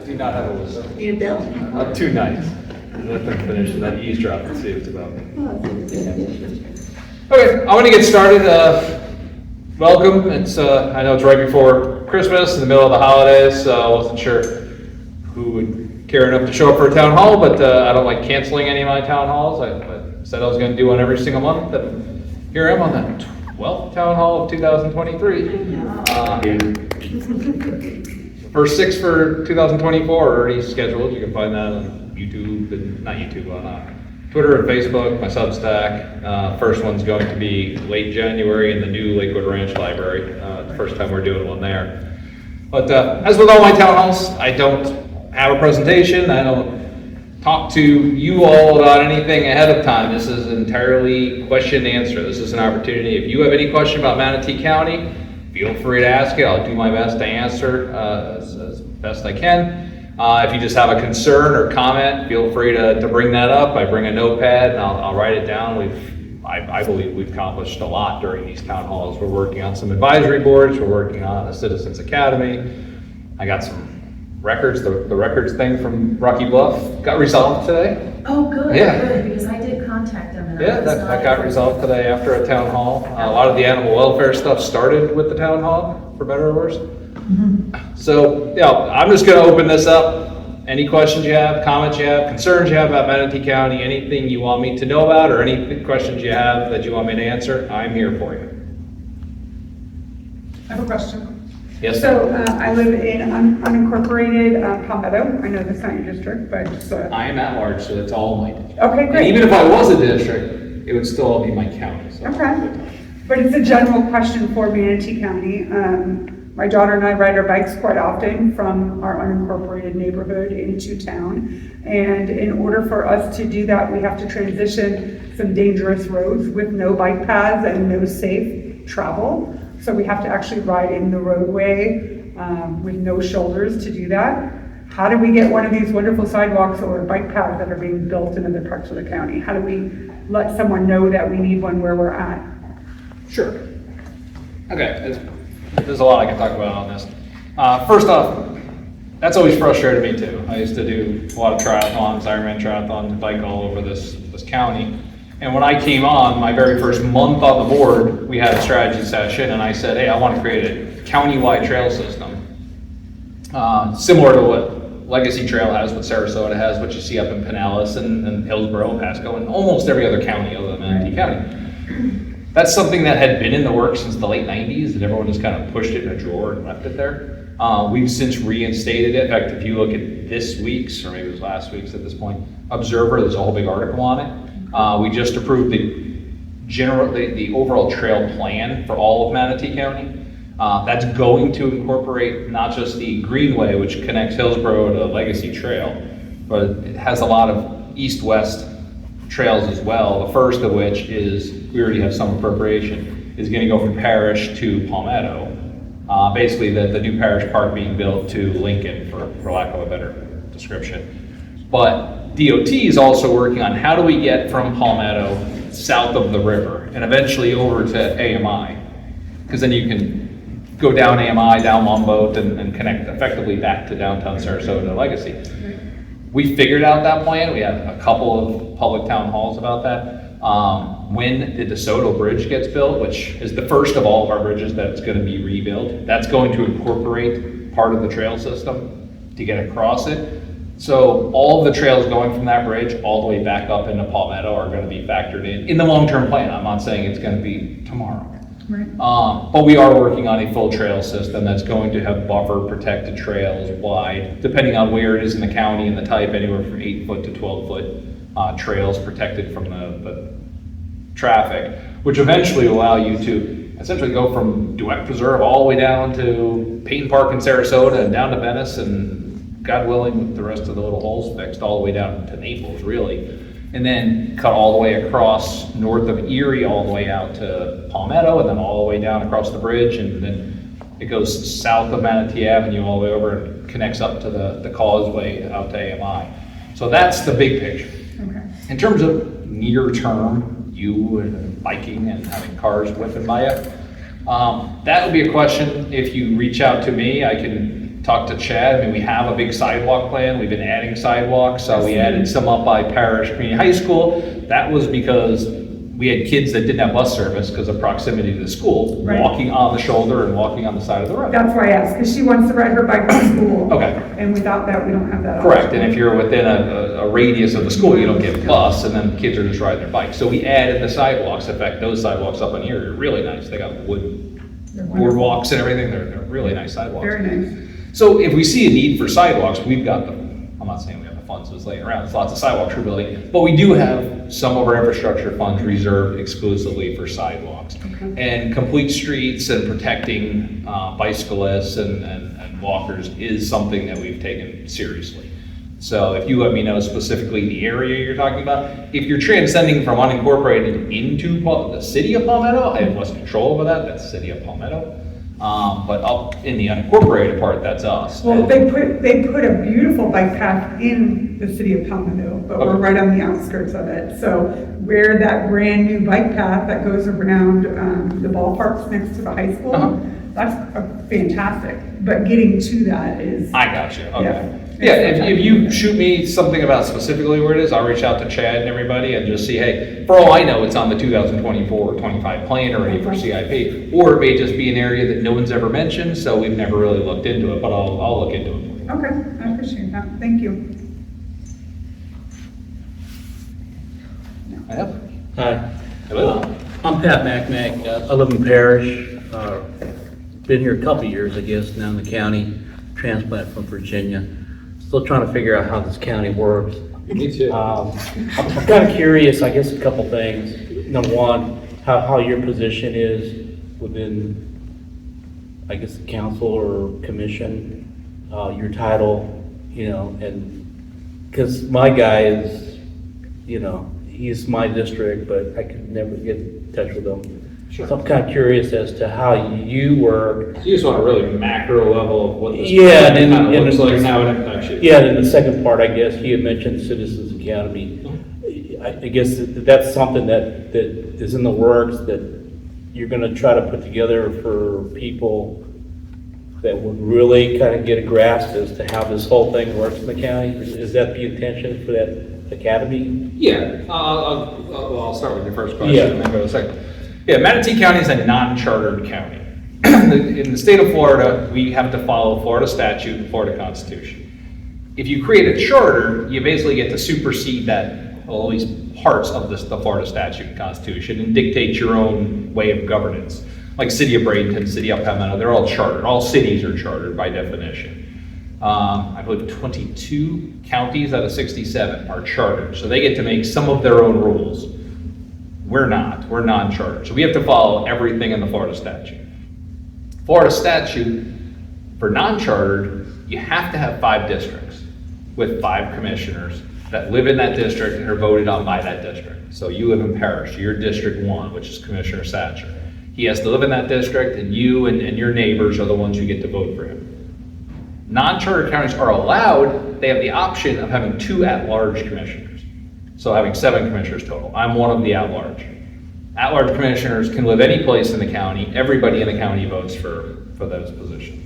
I do not have a list. You don't? Not too nice. Let them finish and then eavesdrop and see what it's about. Okay, I want to get started. Welcome. It's I know it's right before Christmas, in the middle of the holidays, so I wasn't sure who would care enough to show up for a town hall, but I don't like canceling any of my town halls. I said I was going to do one every single month, and here I am on the 12th town hall of 2023. First 6 for 2024 are already scheduled. You can find that on YouTube, and not YouTube, on Twitter and Facebook, my Substack. First one's going to be late January in the new Lakewood Ranch Library. The first time we're doing one there. But as with all my town halls, I don't have a presentation. I don't talk to you all about anything ahead of time. This is entirely question and answer. This is an opportunity. If you have any question about Manatee County, feel free to ask it. I'll do my best to answer as best I can. If you just have a concern or comment, feel free to bring that up. I bring a notepad and I'll write it down. I believe we've accomplished a lot during these town halls. We're working on some advisory boards. We're working on a Citizens Academy. I got some records. The records thing from Rocky Bluff got resolved today. Oh, good, Yeah. good, because I did contact them. And Yeah, that got resolved today after a town hall. A lot of the animal welfare stuff started with the town hall, for better or worse. So, yeah, I'm just gonna open this up. Any questions you have, comments you have, concerns you have about Manatee County, anything you want me to know about, or any questions you have that you want me to answer, I'm here for you. I have a question. Yes? So I live in unincorporated Palmetto. I know that's not your district, but just, I am at large, so that's all my district. okay, And great. even if I was a district, it would still all be my county, so. Okay. But it's a general question for Manatee County. My daughter and I ride our bikes quite often from our unincorporated neighborhood into town. And in order for us to do that, we have to transition some dangerous roads with no bike paths and no safe travel. So we have to actually ride in the roadway with no shoulders to do that. How do we get one of these wonderful sidewalks or bike paths that are being built in other parts of the county? How do we let someone know that we need one where we're at? Sure. Okay, there's a lot I can talk about on this. First off, that's always frustrated me too. I used to do a lot of triathlons, Ironman triathlons, bike all over this county. And when I came on, my very first month on the board, we had a strategy session and I said, hey, I want to create a county-wide trail system. Similar to what Legacy Trail has, what Sarasota has, what you see up in Pinellas and Hillsborough and Pasco, and almost every other county other than Manatee County. That's something that had been in the works since the late 90s, and everyone just kind of pushed it in a drawer and left it there. We've since reinstated it. In fact, if you look at this week's, or maybe it was last week's at this point, Observer, there's a whole big article on it. We just approved the overall trail plan for all of Manatee County. That's going to incorporate not just the Greenway, which connects Hillsborough to Legacy Trail, but it has a lot of east-west trails as well. The first of which is, we already have some appropriation, is going to go from Parish to Palmetto. Basically, the new Parish Park being built to Lincoln, for lack of a better description. But DOT is also working on how do we get from Palmetto south of the river and eventually over to AMI, because then you can go down AMI, down Longboat, and connect effectively back to downtown Sarasota Legacy. We figured out that plan. We had a couple of public town halls about that. When the DeSoto Bridge gets built, which is the first of all of our bridges that's going to be rebuilt, that's going to incorporate part of the trail system to get across it. So all of the trails going from that bridge all the way back up into Palmetto are going to be factored in the long-term plan. I'm not saying it's going to be tomorrow. Right. But we are working on a full trail system that's going to have buffer protected trails wide, depending on where it is in the county and the type, anywhere from 8-foot to 12-foot trails protected from the traffic, which eventually will allow you to essentially go from Duet Preserve all the way down to Payne Park in Sarasota and down to Venice, and God willing, with the rest of the little holes fixed, all the way down to Naples, really. And then cut all the way across north of Erie, all the way out to Palmetto, and then all the way down across the bridge, and then it goes south of Manatee Avenue all the way over and connects up to the causeway out to AMI. So that's the big picture. Okay. In terms of near term, you and biking and having cars whipping by you, that would be a question. If you reach out to me, I can talked to Chad. I mean, we have a big sidewalk plan. We've been adding sidewalks. So we added some up by Parish Community High School. That was because we had kids that didn't have bus service because of proximity to the school, Right. walking on the shoulder and walking on the side of the road. That's why I asked, because she wants to ride her bike to school. Okay. And without that, we don't have that. Correct, option. and if you're within a radius of the school, you don't get a bus, and then kids are just riding their bikes. So we added the sidewalks. In fact, those sidewalks up in here are really nice. They got wood They're wonderful. boardwalks and everything. They're really nice sidewalks. Very nice. So if we see a need for sidewalks, we've got them. I'm not saying we have the funds that's laying around. There's lots of sidewalks we're building, but we do have some of our infrastructure funds reserved exclusively for sidewalks. And complete streets and protecting bicyclists and walkers is something that we've taken seriously. So if you let me know specifically the area you're talking about, if you're transcending from unincorporated into the city of Palmetto, I have less control over that. That's the city of Palmetto. But up in the unincorporated part, that's us. Well, they put a beautiful bike path in the city of Palmetto, but we're Okay. right on the outskirts of it. So where that brand new bike path that goes around the ballparks next to the high school, Uh-huh. that's fantastic. But getting to that is. I got you, okay. Yeah. Yeah, if you shoot me something about specifically where it is, I'll reach out to Chad and everybody and just see, hey, for all I know, it's on the 2024 or 25 plan already for CIP. Or it may just be an area that no one's ever mentioned, so we've never really looked into it, but I'll look into it for you. Okay, I appreciate that. Thank you. I have. Hi, Hello. I'm Pat McMack. I live in Parish. Been here a couple of years, I guess, now in the county, transplant from Virginia. Still trying to figure out how this county works. Me too. I'm kind of curious, I guess, a couple things. Number one, how your position is within, I guess, the council or commission, your title, and, because my guy is, he's my district, but I could never get in touch with him. Sure. So I'm kind of curious as to how you work. You just want a really macro level of what this Yeah, plan and- kind of and- looks like and how it impacts you. Yeah, and then the second part, I guess, you had mentioned Citizens Academy. I guess that's something that is in the works that you're gonna try to put together for people that would really kind of get a grasp as to how this whole thing works in the county? Is that the intention for that academy? Yeah, I'll start with your first question Yeah. and then go to the second. Yeah, Manatee County is a non-chartered county. In the state of Florida, we have to follow Florida statute and Florida Constitution. If you create a charter, you basically get to supersede that, well, at least parts of the Florida statute and Constitution, and dictate your own way of governance. Like City of Bradenton, City of Palmetto, they're all chartered. All cities are chartered by definition. I believe 22 counties out of 67 are chartered, so they get to make some of their own rules. We're not, we're non-chartered, so we have to follow everything in the Florida statute. Florida statute, for non-chartered, you have to have 5 districts with 5 commissioners that live in that district and are voted on by that district. So you live in Parish, you're District 1, which is Commissioner Satcher. He has to live in that district, and you and your neighbors are the ones who get to vote for him. Non-chartered counties are allowed, they have the option of having 2 at-large commissioners. So having 7 commissioners total. I'm one of the at-large. At-large commissioners can live any place in the county. Everybody in the county votes for those positions.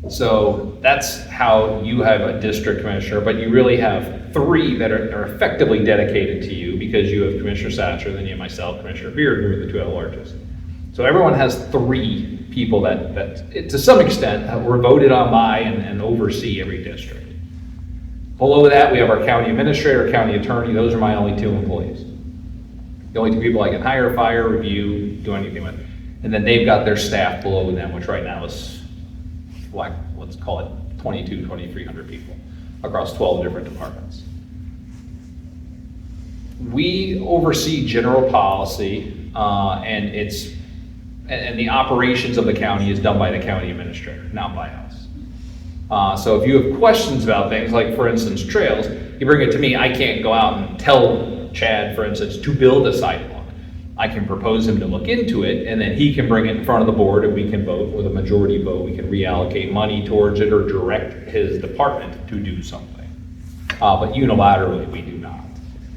So that's how you have a district commissioner, but you really have 3 that are effectively dedicated to you because you have Commissioner Satcher, then you have myself, Commissioner Beard, who are the 2 at-larges. So everyone has 3 people that to some extent, were voted on by and oversee every district. Below that, we have our county administrator, county attorney. Those are my only 2 employees. The only 2 people I can hire, fire, review, do anything with. And then they've got their staff below them, which right now is, like, let's call it 2,300 people across 12 different departments. We oversee general policy, and the operations of the county is done by the county administrator, not by us. So if you have questions about things, like for instance, trails, you bring it to me, I can't go out and tell Chad, for instance, to build a sidewalk. I can propose him to look into it, and then he can bring it in front of the board, and we can vote with a majority vote. We can reallocate money towards it or direct his department to do something. But unilaterally, we do not.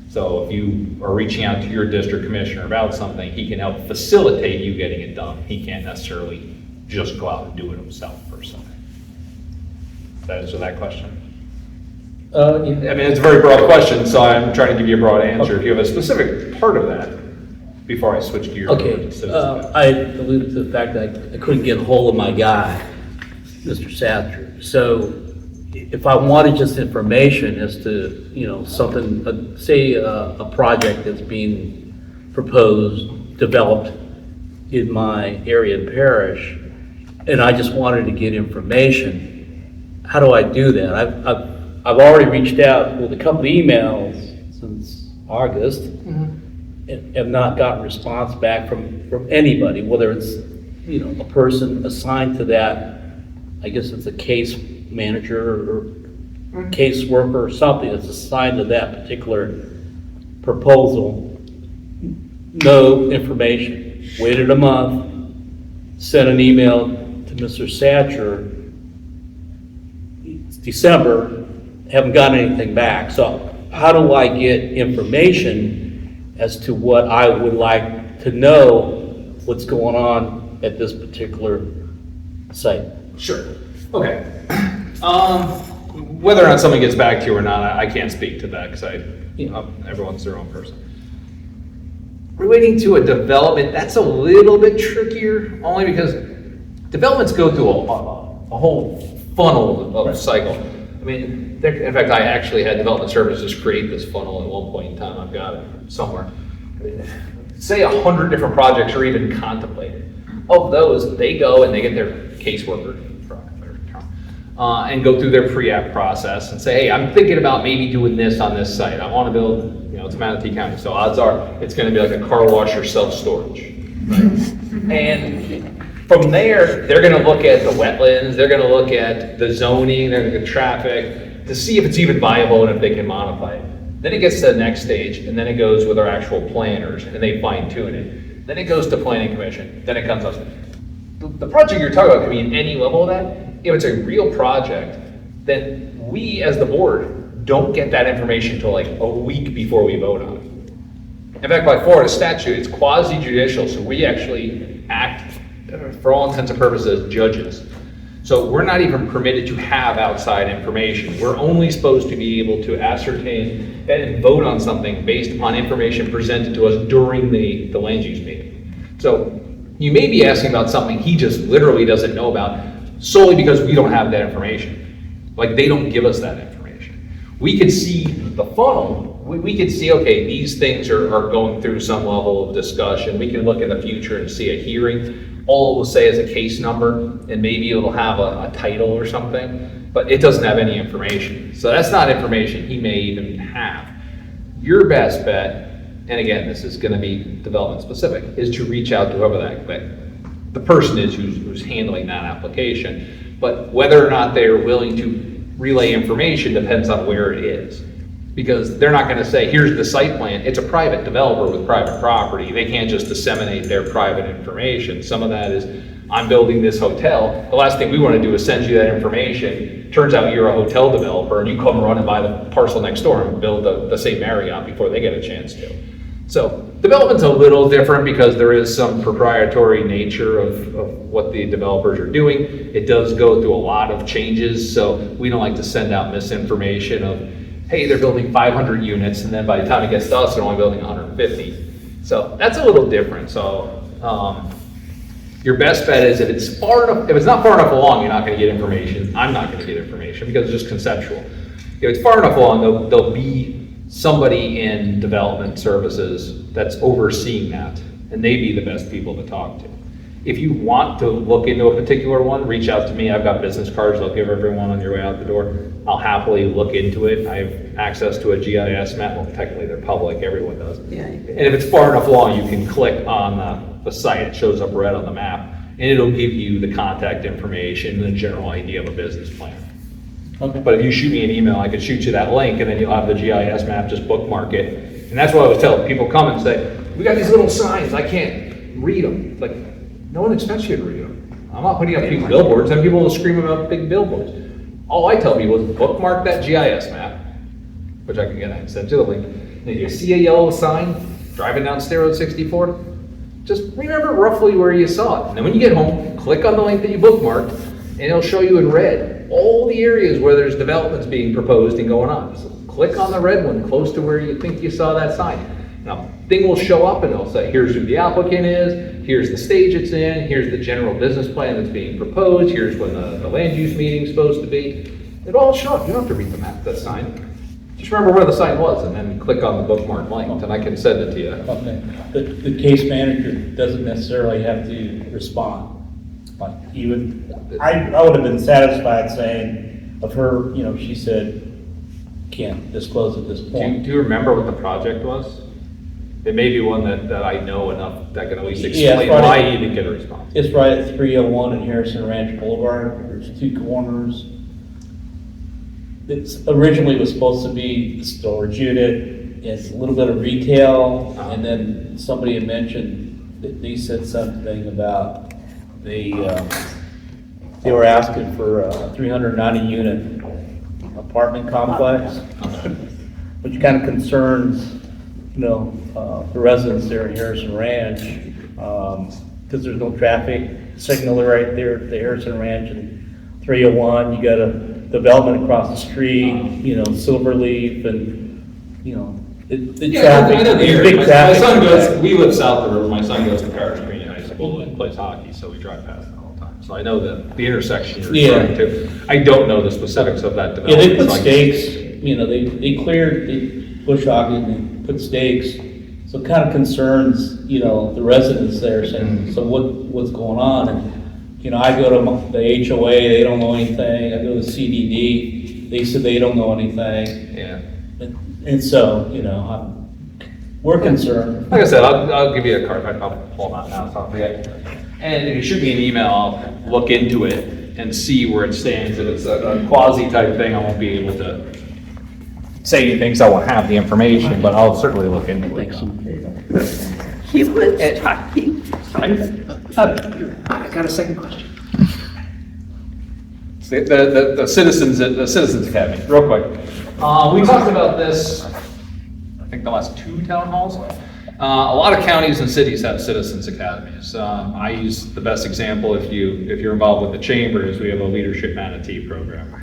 So if you are reaching out to your district commissioner about something, he can help facilitate you getting it done. He can't necessarily just go out and do it himself, per se. that answer that question. Yeah. I mean, it's a very broad question, so I'm trying to give you a broad answer. If you have a specific part of that, before I switch gears. over Okay, to citizens. I alluded to the fact that I couldn't get a hold of my guy, Mr. Satcher. So if I wanted just information as to, something, say a project that's being proposed, developed in my area and parish, and I just wanted to get information, how do I do that? I've already reached out with a couple of emails since August, and have not gotten response back from anybody, whether it's, a person assigned to that, I guess it's a case manager or caseworker or something that's assigned to that particular proposal. No information. Waited a month, sent an email to Mr. Satcher. It's December, haven't gotten anything back. So how do I get information as to what I would like to know what's going on at this particular site? Sure. Okay. Whether or not something gets back to you or not, I can't speak to that because everyone's their own person. Relating to a development, that's a little bit trickier, only because developments go through a whole funnel of cycle. I mean, in fact, I actually had development services create this funnel at one point in time. I've got it somewhere. Say 100 different projects are even contemplated. Of those, they go and they get their caseworker and go through their pre-app process and say, hey, I'm thinking about maybe doing this on this site. I want to build, it's Manatee County, so odds are it's going to be like a car wash or self-storage. Right? And from there, they're going to look at the wetlands, they're going to look at the zoning, they're going to look at traffic to see if it's even viable and if they can modify it. Then it gets to the next stage, and then it goes with our actual planners, and they fine tune it. Then it goes to planning commission, then it comes up. The project you're talking about can be in any level of that. If it's a real project, then we as the board don't get that information until like a week before we vote on it. In fact, by Florida statute, it's quasi-judicial, so we actually act, for all intents and purposes, as judges. So we're not even permitted to have outside information. We're only supposed to be able to ascertain and vote on something based upon information presented to us during the land use meeting. So you may be asking about something he just literally doesn't know about solely because we don't have that information. Like, they don't give us that information. We could see the funnel. We could see, okay, these things are going through some level of discussion. We can look in the future and see a hearing. All it will say is a case number, and maybe it'll have a title or something, but it doesn't have any information. So that's not information he may even have. Your best bet, and again, this is going to be development specific, is to reach out to whoever the person is who's handling that application. But whether or not they're willing to relay information depends on where it is. Because they're not going to say, here's the site plan. It's a private developer with private property. They can't just disseminate their private information. Some of that is, I'm building this hotel. The last thing we want to do is send you that information. Turns out you're a hotel developer and you come run and buy the parcel next door and build the same Marriott before they get a chance to. So development's a little different because there is some proprietary nature of what the developers are doing. It does go through a lot of changes, so we don't like to send out misinformation of, hey, they're building 500 units, and then by the time it gets to us, they're only building 150. So that's a little different. So your best bet is if it's not far enough along, you're not going to get information. I'm not going to get information because it's just conceptual. If it's far enough along, there'll be somebody in development services that's overseeing that, and they'd be the best people to talk to. If you want to look into a particular one, reach out to me. I've got business cards I'll give everyone on your way out the door. I'll happily look into it. I have access to a GIS map. Well, technically they're public, everyone does. Yeah. And if it's far enough along, you can click on the site. It shows up red on the map, and it'll give you the contact information and the general idea of a business plan. Okay. But if you shoot me an email, I could shoot you that link, and then you'll have the GIS map, just bookmark it. And that's what I was telling people. Come and say, we got these little signs, I can't read them. Like, no one expects you to read them. I'm not putting up big billboards, and people will scream about big billboards. All I tell people is bookmark that GIS map, which I can get and send you the link. And if you see a yellow sign driving down State Road 64, just remember roughly where you saw it. And then when you get home, click on the link that you bookmarked, and it'll show you in red all the areas where there's developments being proposed and going on. So click on the red one close to where you think you saw that sign. Now, thing will show up and it'll say, here's who the applicant is, here's the stage it's in, here's the general business plan that's being proposed, here's when the land use meeting's supposed to be. It'll all show up. You don't have to read the map, that sign. Just remember where the sign was and then click on the bookmark link and I can send it to you. Okay. The case manager doesn't necessarily have to respond. Like I would have been satisfied saying of her, she said, can't disclose at this point. Do you remember what the project was? It may be one that I know enough that can at least Yeah, explain right. why you didn't get a response. It's right at 301 and Harrison Ranch Boulevard. There's 2 corners. It's originally was supposed to be the storage unit. It's a little bit of retail, and then somebody had mentioned that they said something about they were asking for a 390 unit apartment complex, which kind of concerns, the residents there in Harrison Ranch, because there's no traffic signal right there at the Harrison Ranch and 301. You got a development across the street, Silverleaf, and, the traffic. I know the it's area. big My traffic. son goes, we live south of the river, my son goes to Parish Community High School and plays hockey, so we drive past it all the time. So I know the intersection you're referring to. I don't know the specifics of that Yeah, development. they put so I- stakes, they cleared, bush hogging, and put stakes. So it kind of concerns, the residents there saying, so what's going on? And, I go to the HOA, they don't know anything. I go to the CDD, they said they don't know anything. Yeah. And so, we're concerned. Like I said, I'll give you a card, I'll pull them out now, so I'll forget. And if you shoot me an email, I'll look into it and see where it stands. If it's a quasi type thing, I won't be able to say anything, because I won't have the information, but I'll certainly look into it. He was talking. I got a second question. The Citizens Academy, real quick. We talked about this, I think the last 2 town halls. A lot of counties and cities have Citizens Academies. I use the best example, if you're involved with the chamber, is we have a leadership manatee program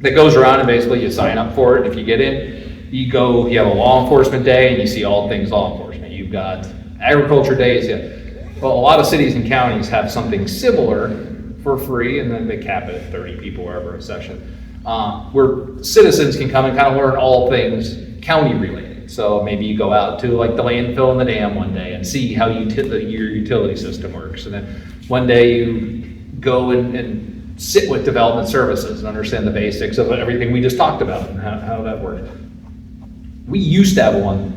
that goes around and basically you sign up for it. If you get in, you have a law enforcement day and you see all things law enforcement. You've got agriculture days. Well, a lot of cities and counties have something similar for free, and then they cap it at 30 people wherever a session, where citizens can come and kind of learn all things county related. So maybe you go out to like the landfill and the dam one day and see how your utility system works. And then one day you go and sit with development services and understand the basics of everything we just talked about and how that works. We used to have one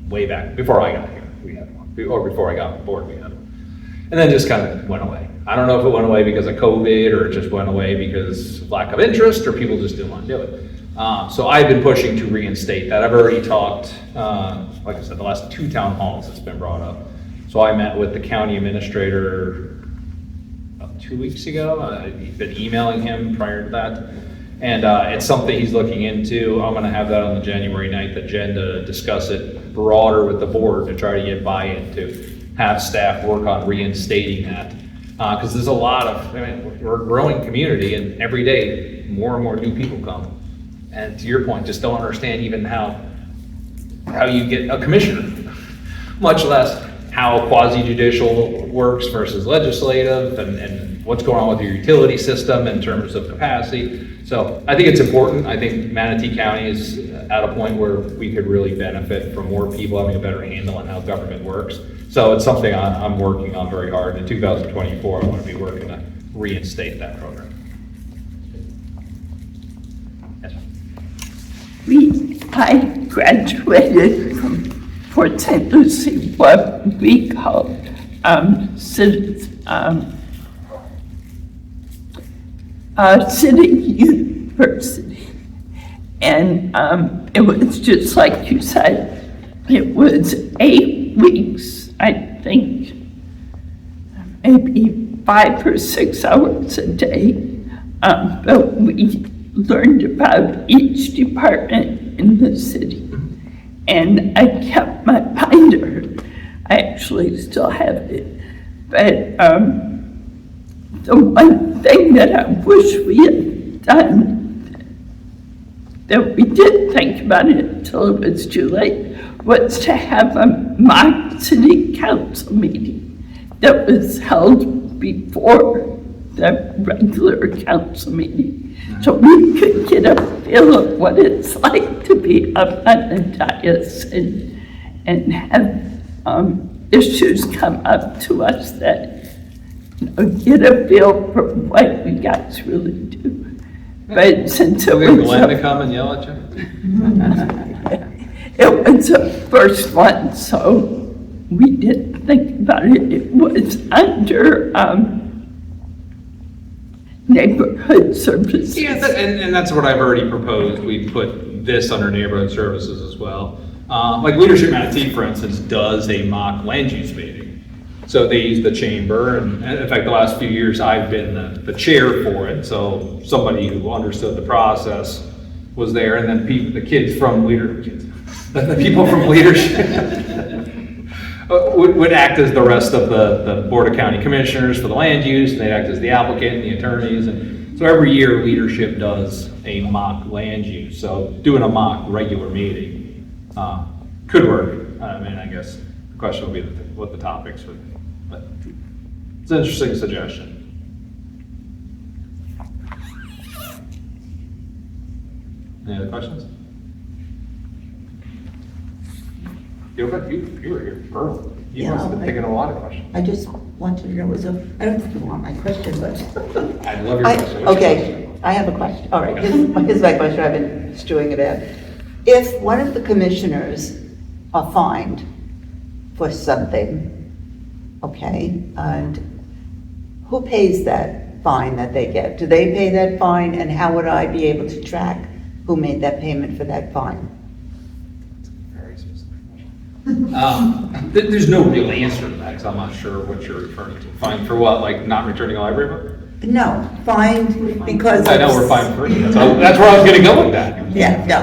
way back, before I got here, we had one, or before I got on board, we had one. And then just kind of went away. I don't know if it went away because of COVID, or it just went away because of lack of interest, or people just didn't want to do it. So I've been pushing to reinstate that. I've already talked, like I said, the last 2 town halls it's been brought up. So I met with the county administrator about 2 weeks ago. I've been emailing him prior to that. And it's something he's looking into. I'm gonna have that on the January 9th agenda to discuss it broader with the board to try to get buy-in to have staff work on reinstating that. Because there's a lot of, we're a growing community, and every day more and more new people come. And to your point, just don't understand even how you get a commissioner, much less how quasi-judicial works versus legislative, and what's going on with your utility system in terms of capacity. So I think it's important. I think Manatee County is at a point where we could really benefit from more people having a better handle on how government works. So it's something I'm working on very hard. In 2024, I want to be working to reinstate that program. I graduated from Port St. Lucie, what we call City University. And it was just like you said, it was 8 weeks, I think, maybe 5 or 6 hours a day. But we learned about each department in the city. And I kept my binder. I actually still have it. But the one thing that I wish we had done, that we did think about it until it was too late, was to have a mock city council meeting that was held before the regular council meeting. So we could get a feel of what it's like to be up on the dais and have issues come up to us that, get a feel for what you guys really do. But since it We'll get was Glenn to come and yell at you? it was the first one, so we didn't think about it. It was under neighborhood services. Yeah, and that's what I've already proposed. We put this under neighborhood services as well. Like Leadership Manatee, for instance, does a mock land use meeting. So they use the chamber, and in fact, the last few years, I've been the chair for it. So somebody who understood the process was there, and then the people from leadership would act as the rest of the Board of County Commissioners for the land use, and they'd act as the applicant, the attorneys, and so every year, leadership does a mock land use. So doing a mock regular meeting could work. I mean, I guess the question would be what the topics would be, but it's an interesting suggestion. Any other questions? You were here early. You must have been thinking of a lot of questions. I just wanted to know, I don't think you want my question, but. I love your question. What's your Okay, I have a question. All right, here's my question. I've been stewing it out. If one of the commissioners are fined for something, okay, and who pays that fine that they get? Do they pay that fine, and how would I be able to track who made that payment for that fine? Very specific question. There's no real answer to that, because I'm not sure what you're referring to. Fined for what, like not returning a library book? No, fined because. I know we're fined for it. That's where I was gonna go with that. Yeah, no,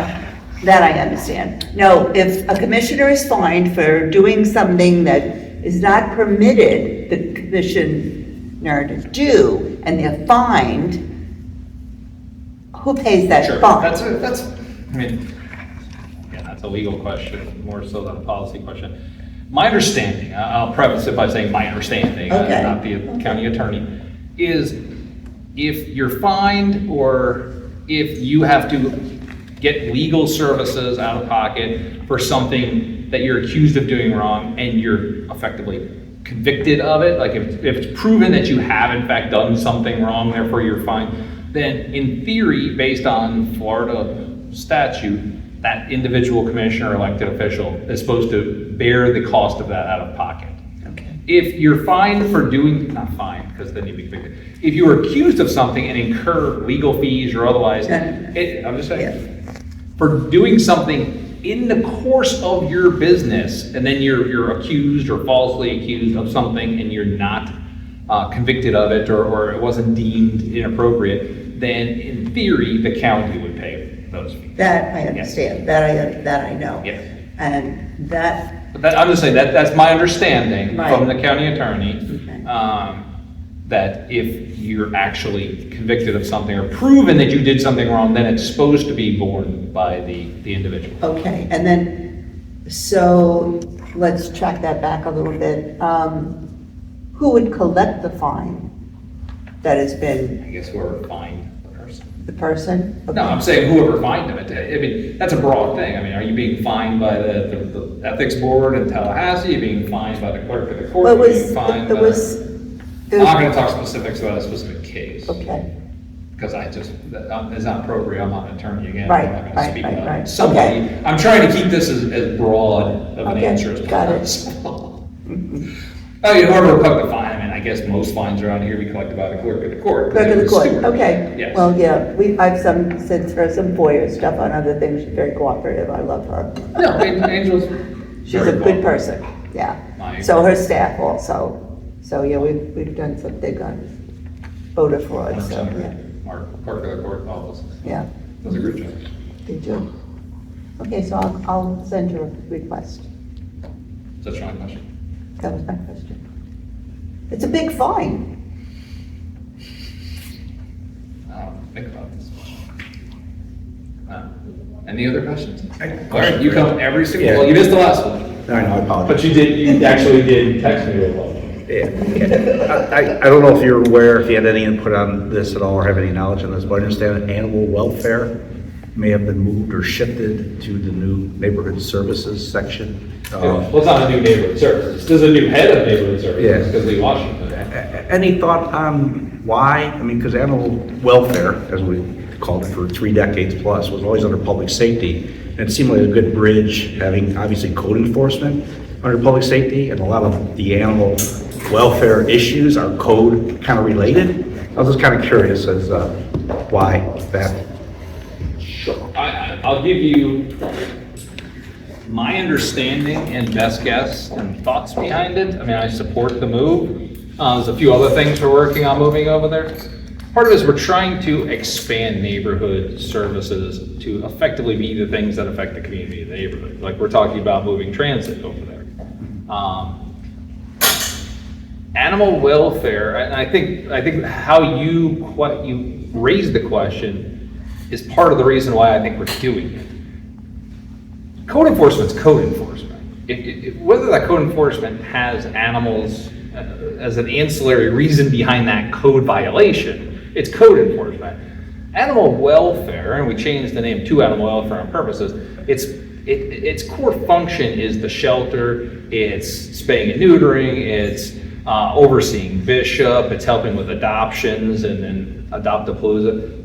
that I understand. No, if a commissioner is fined for doing something that is not permitted the commissioner to do, and they're fined, who pays that Sure, fine? that's, I mean, again, that's a legal question, more so than a policy question. My understanding, I'll preface it by saying my understanding, Okay. not the county attorney, is if you're fined or if you have to get legal services out of pocket for something that you're accused of doing wrong and you're effectively convicted of it, like if it's proven that you have in fact done something wrong, therefore you're fined, then in theory, based on Florida statute, that individual commissioner or elected official is supposed to bear the cost of that out of pocket. Okay. If you're fined for doing, not fined, because then you'd be convicted. If you were accused of something and incur legal fees or otherwise, I'm just saying, for doing something in the course of your business, and then you're accused or falsely accused of something and you're not convicted of it or it wasn't deemed inappropriate, then in theory, the county would pay those fees. That I understand, that I know. Yes. And that, But I'm just saying, that's my understanding Right. from the county attorney, Okay. that if you're actually convicted of something or proven that you did something wrong, then it's supposed to be borne by the individual. okay, and then, so, let's track that back a little bit. Who would collect the fine that has been I guess whoever fined the person. the person? No, I'm saying whoever fined them. I mean, that's a broad thing. I mean, are you being fined by the ethics board in Tallahassee? Are you being fined by the clerk of the court? Well, Are you being fined by- I'm not gonna talk specifics about a specific case. Okay, Because it's not appropriate, I'm not an attorney again. Right, I'm not gonna right, speak right, about right. somebody. Okay. I'm trying to keep this as broad of an Okay, answer as got it. possible. Oh, you know, whoever collect the fine, I mean, I guess most fines around here be collected by the clerk of the court. clerk of the court, Steward. okay. Yes. Well, yeah, I've sent her some FOIA stuff on other things, she's very cooperative, I love her. No, Angel's. She's very a good cooperative. person, yeah. I So agree. her staff also. So, yeah, we've done some big on voter fraud, so, yeah, Our clerk of the court office yeah, does a good job. they do. Okay, so I'll send her a request. Is that your only question? That was my question. It's a big fine. think about this. Any other questions? All right, you come every single, well, you missed the last one. I know, I apologize. But you actually did text me real well. Yeah. I don't know if you're aware, if you had any input on this at all, or have any knowledge on this, but I understand animal welfare may have been moved or shifted to the new neighborhood services section. Well, it's not a new neighborhood services. There's a new head of neighborhood services, Yeah. because Lee Washington. Any thought on why? I mean, because animal welfare, as we called it for 3 decades plus, was always under public safety. And it seemed like a good bridge, having obviously code enforcement under public safety, and a lot of the animal welfare issues are code kind of related. I was just kind of curious as why that. I'll give you my understanding and best guess and thoughts behind it. I mean, I support the move. There's a few other things we're working on moving over there. Part of it is we're trying to expand neighborhood services to effectively be the things that affect the community of the neighborhood. Like we're talking about moving transit over there. Animal welfare, and I think how you raise the question is part of the reason why I think we're doing it. Code enforcement's code enforcement. Whether that code enforcement has animals as an ancillary reason behind that code violation, it's code enforcement. Animal welfare, and we changed the name to animal welfare on purposes, its core function is the shelter, it's spaying and neutering, it's overseeing bishop, it's helping with adoptions and adopt-a-palooza.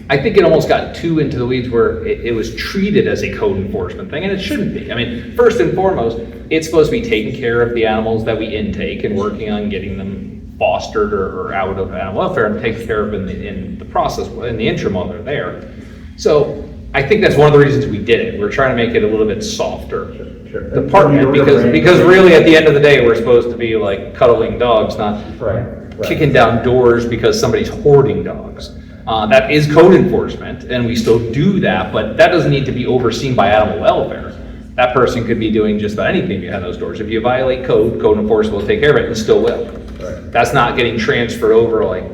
I think it almost got too into the weeds where it was treated as a code enforcement thing, and it shouldn't be. I mean, first and foremost, it's supposed to be taking care of the animals that we intake and working on getting them fostered or out of animal welfare and taken care of in the process, in the interim while they're there. So I think that's one of the reasons we did it. We're trying to make it a little bit softer department because really at the end of the day, we're supposed to be like cuddling dogs, not kicking down doors because somebody's hoarding dogs. That is code enforcement, and we still do that, but that doesn't need to be overseen by animal welfare. That person could be doing just about anything behind those doors. If you violate code enforcement will take care of it and still will. Right. That's not getting transferred over like,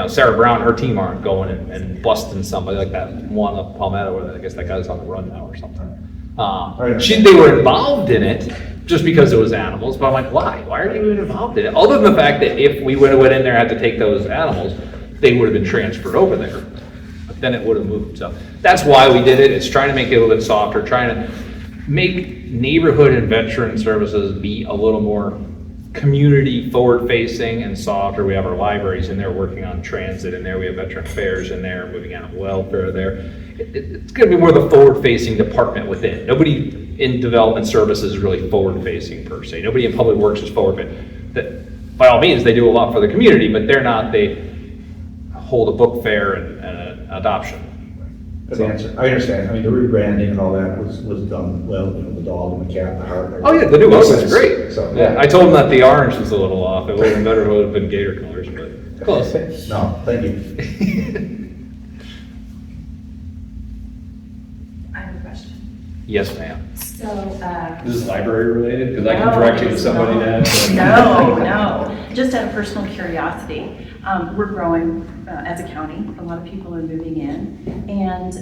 Sarah Brown, her team aren't going and busting somebody like that one up Palmetto, where I guess that guy's on the run now or something. They were involved in it just because it was animals, but I'm like, why? Why are you even involved in it? Other than the fact that if we would have went in there and had to take those animals, they would have been transferred over there. But then it would have moved. So that's why we did it. It's trying to make it a little bit softer, trying to make neighborhood and veteran services be a little more community forward facing and softer. We have our libraries in there working on transit in there. We have veteran affairs in there, moving animal welfare there. It's going to be more the forward facing department within. Nobody in development services is really forward facing per se. Nobody in public works is forward facing. By all means, they do a lot for the community, but they're not, they hold a book fair and an adoption. Good answer. I understand. I mean, the rebranding and all that was done well, the dog and the cat, the heart. Oh yeah, the new logo is great. So, yeah, I told them that the orange was a little off. It would have been better if it would have been gator colors, but close. No, thank you. I have a question. Yes, ma'am. So, This is library related because I can direct you to somebody that. No. Just out of personal curiosity, we're growing as a county. A lot of people are moving in. And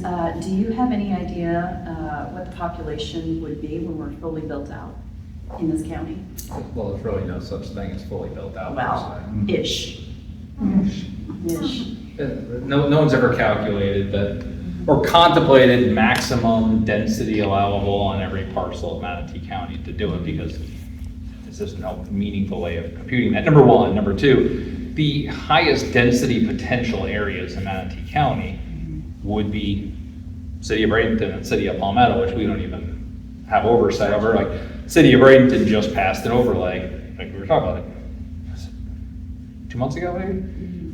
do you have any idea what the population would be when we're fully built out in this county? Well, there's really no such thing as fully built out. Well, ish. No one's ever calculated that or contemplated maximum density allowable on every parcel of Manatee County to do it because there's just no meaningful way of computing that. Number one. Number two, the highest density potential areas in Manatee County would be City of Bradenton and City of Palmetto, which we don't even have oversight over. Like City of Bradenton just passed an overlay, like we were talking about, 2 months ago maybe,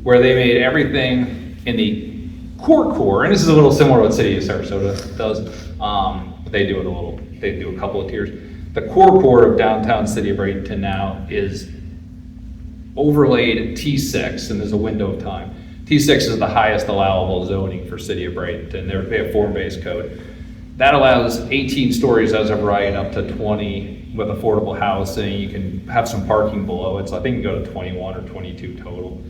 where they made everything in the core, and this is a little similar to what City of Sarasota does, but they do a couple of tiers. The core of downtown City of Bradenton now is overlaid at T6, and there's a window of time. T6 is the highest allowable zoning for City of Bradenton. They have form-based code. That allows 18 stories as of right, up to 20 with affordable housing. You can have some parking below it, so I think you can go to 21 or 22 total.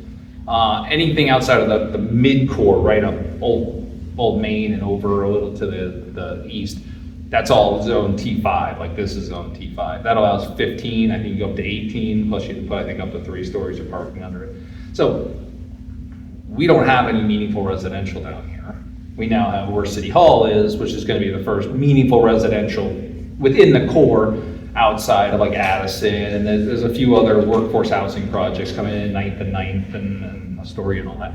Anything outside of the mid-core, right up Old Main and over a little to the east, that's all zone T5, like this is zone T5. That allows 15, I think you go up to 18, plus you can put, I think, up to 3 stories of parking under it. So we don't have any meaningful residential down here. We now have where City Hall is, which is gonna be the first meaningful residential within the core outside of like Addison, and there's a few other workforce housing projects coming in, 9th and Astoria and all that.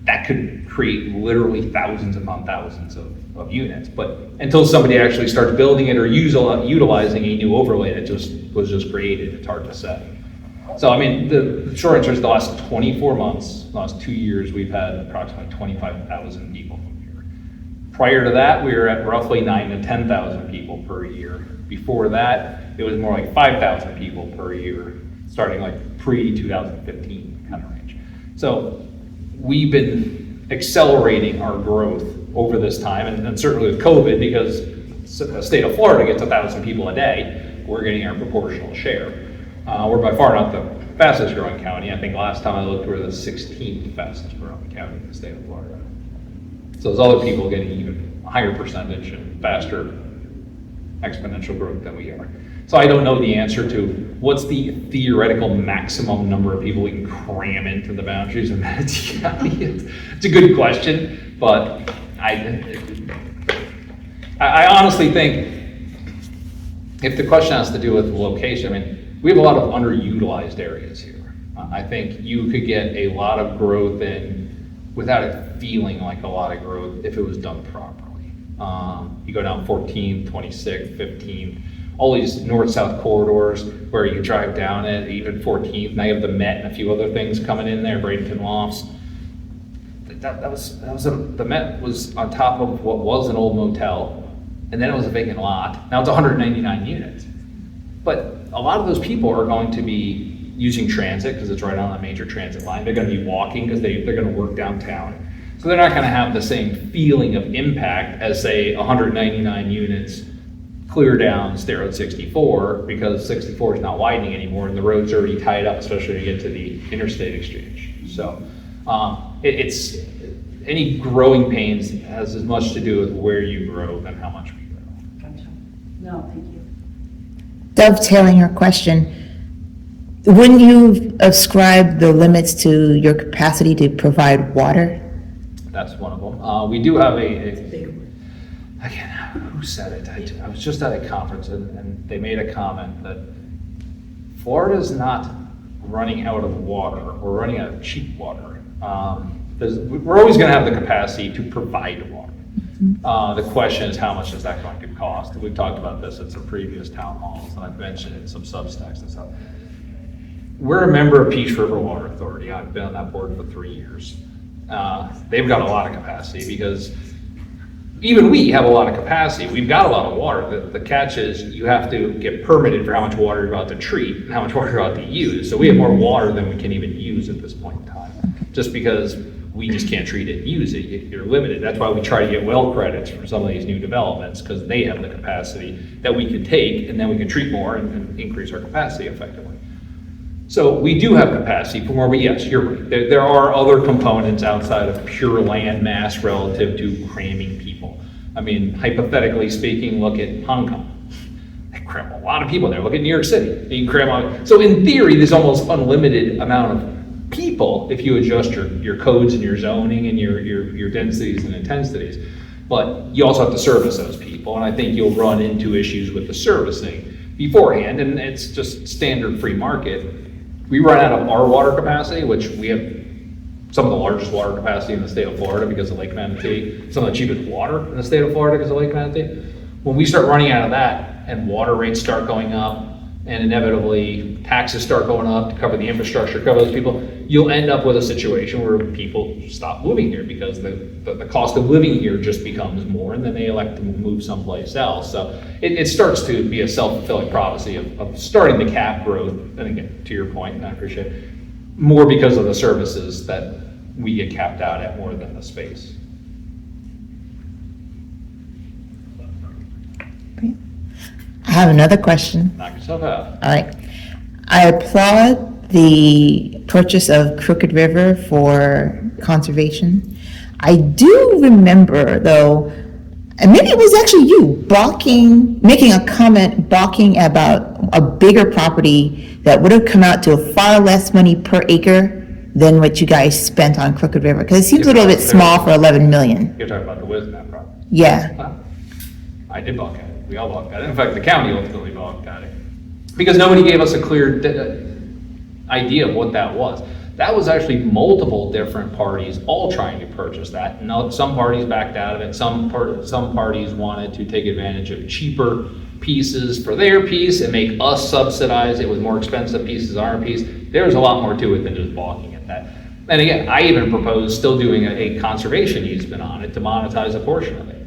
That could create literally thousands upon thousands of units, but until somebody actually starts building it or utilizing a new overlay that was just created, it's hard to say. So, I mean, the short answer is the last 24 months, the last 2 years, we've had approximately 25,000 people from here. Prior to that, we were at roughly 9,000 to 10,000 people per year. Before that, it was more like 5,000 people per year, starting like pre-2015 kind of range. So we've been accelerating our growth over this time, and certainly with COVID, because the state of Florida gets 1,000 people a day, we're getting our proportional share. We're by far not the fastest growing county. I think last time I looked, we were the 16th fastest growing county in the state of Florida. So there's other people getting even a higher percentage and faster exponential growth than we are. So I don't know the answer to what's the theoretical maximum number of people we can cram into the boundaries of Manatee County. It's a good question, but I honestly think if the question has to do with location, I mean, we have a lot of underutilized areas here. I think you could get a lot of growth in without it feeling like a lot of growth if it was done properly. You go down 14th, 26th, 15th, all these north-south corridors where you can drive down it, even 14th. Now you have the Met and a few other things coming in there, Bradenton Lofts. The Met was on top of what was an old motel, and then it was a vacant lot. Now it's 199 units. But a lot of those people are going to be using transit because it's right on a major transit line. They're going to be walking because they're going to work downtown. So they're not going to have the same feeling of impact as, say, 199 units clear down State Road 64, because 64 is not widening anymore and the road's already tied up, especially when you get to the interstate exchange. So it's any growing pains has as much to do with where you grow than how much we grow. Gotcha. No, thank you. Dovetailing her question, wouldn't you ascribe the limits to your capacity to provide water? That's one of them. We do have again, who said it? I was just at a conference and they made a comment that Florida's not running out of water. We're running out of cheap water. We're always going to have the capacity to provide water. The question is, how much is that going to cost? We've talked about this at some previous town halls, and I've mentioned it in some Substacks and stuff. We're a member of Peace River Water Authority. I've been on that board for 3 years. They've got a lot of capacity because even we have a lot of capacity. We've got a lot of water. The catch is you have to get permitted for how much water you're about to treat and how much water you're about to use. So we have more water than we can even use at this point in time, just because we just can't treat it and use it. You're limited. That's why we try to get well credits for some of these new developments, because they have the capacity that we can take, and then we can treat more and increase our capacity effectively. So we do have capacity for more, but yes, you're right. There are other components outside of pure land mass relative to cramming people. I mean, hypothetically speaking, look at Hong Kong. They cram a lot of people there. Look at New York City. You can cram so in theory, there's almost unlimited amount of people if you adjust your codes and your zoning and your densities and intensities. But you also have to service those people, and I think you'll run into issues with the servicing beforehand, and it's just standard free market. We run out of our water capacity, which we have some of the largest water capacity in the state of Florida because of Lake Manatee, some of the cheapest water in the state of Florida because of Lake Manatee. When we start running out of that and water rates start going up and inevitably taxes start going up to cover the infrastructure, cover those people, you'll end up with a situation where people stop moving here because the cost of living here just becomes more, and then they elect to move someplace else. So it starts to be a self-fulfilling prophecy of starting to cap growth, and again, to your point, and I appreciate it, more because of the services that we get capped out at more than the space. I have another question. Knock yourself out. All right. I applaud the purchase of Crooked River for conservation. I do remember, though, and maybe it was actually you making a comment balking about a bigger property that would have come out to far less money per acre than what you guys spent on Crooked River, because it seems a little bit small for 11 million. You're talking about the Wisnat property. Yeah. Huh? I did balk at it. We all balked at it. In fact, the county ultimately balked at it. Because nobody gave us a clear idea of what that was. That was actually multiple different parties all trying to purchase that. Now, some parties backed out of it. Some parties wanted to take advantage of cheaper pieces for their piece and make us subsidize it with more expensive pieces on our piece. There's a lot more to it than just balking at that. And again, I even proposed still doing a conservation easement on it to monetize a portion of it.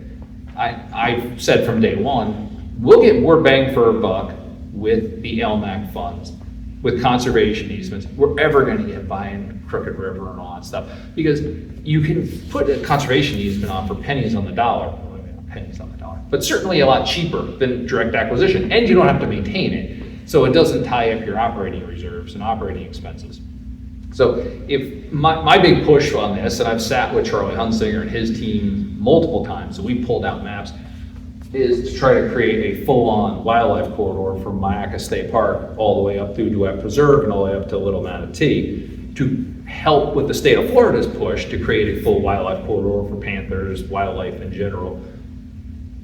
I said from day one, we'll get more bang for a buck with the LMAC funds, with conservation easements. We're ever gonna get buying Crooked River and all that stuff. Because you can put a conservation easement on for pennies on the dollar, well, maybe not pennies on the dollar, but certainly a lot cheaper than direct acquisition, and you don't have to maintain it. So it doesn't tie up your operating reserves and operating expenses. So if my big push on this, and I've sat with Charlie Hunsinger and his team multiple times, and we pulled out maps, is to try to create a full-on wildlife corridor from Myakka State Park all the way up through Duet Preserve and all the way up to Little Manatee to help with the state of Florida's push to create a full wildlife corridor for panthers, wildlife in general.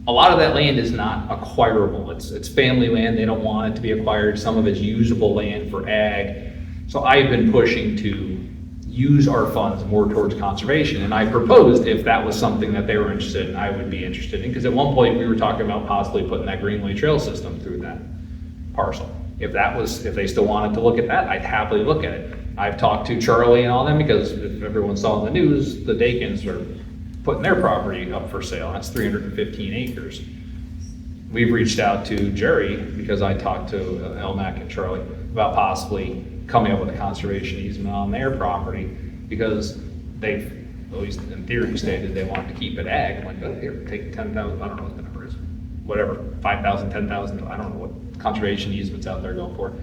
A lot of that land is not acquirable. It's family land. They don't want it to be acquired. Some of it's usable land for ag. So I've been pushing to use our funds more towards conservation. And I proposed if that was something that they were interested in, I would be interested in. Because at one point we were talking about possibly putting that Greenway Trail system through that parcel. If they still wanted to look at that, I'd happily look at it. I've talked to Charlie and all them because if everyone saw in the news, the Dakins are putting their property up for sale. That's 315 acres. We've reached out to Jerry because I talked to Elmac and Charlie about possibly coming up with a conservation easement on their property because they've, at least in theory, stated they want to keep it ag. I'm like, oh, here, take 10,000, I don't know what the number is, whatever, 5,000, 10,000, I don't know what conservation easements out there going for.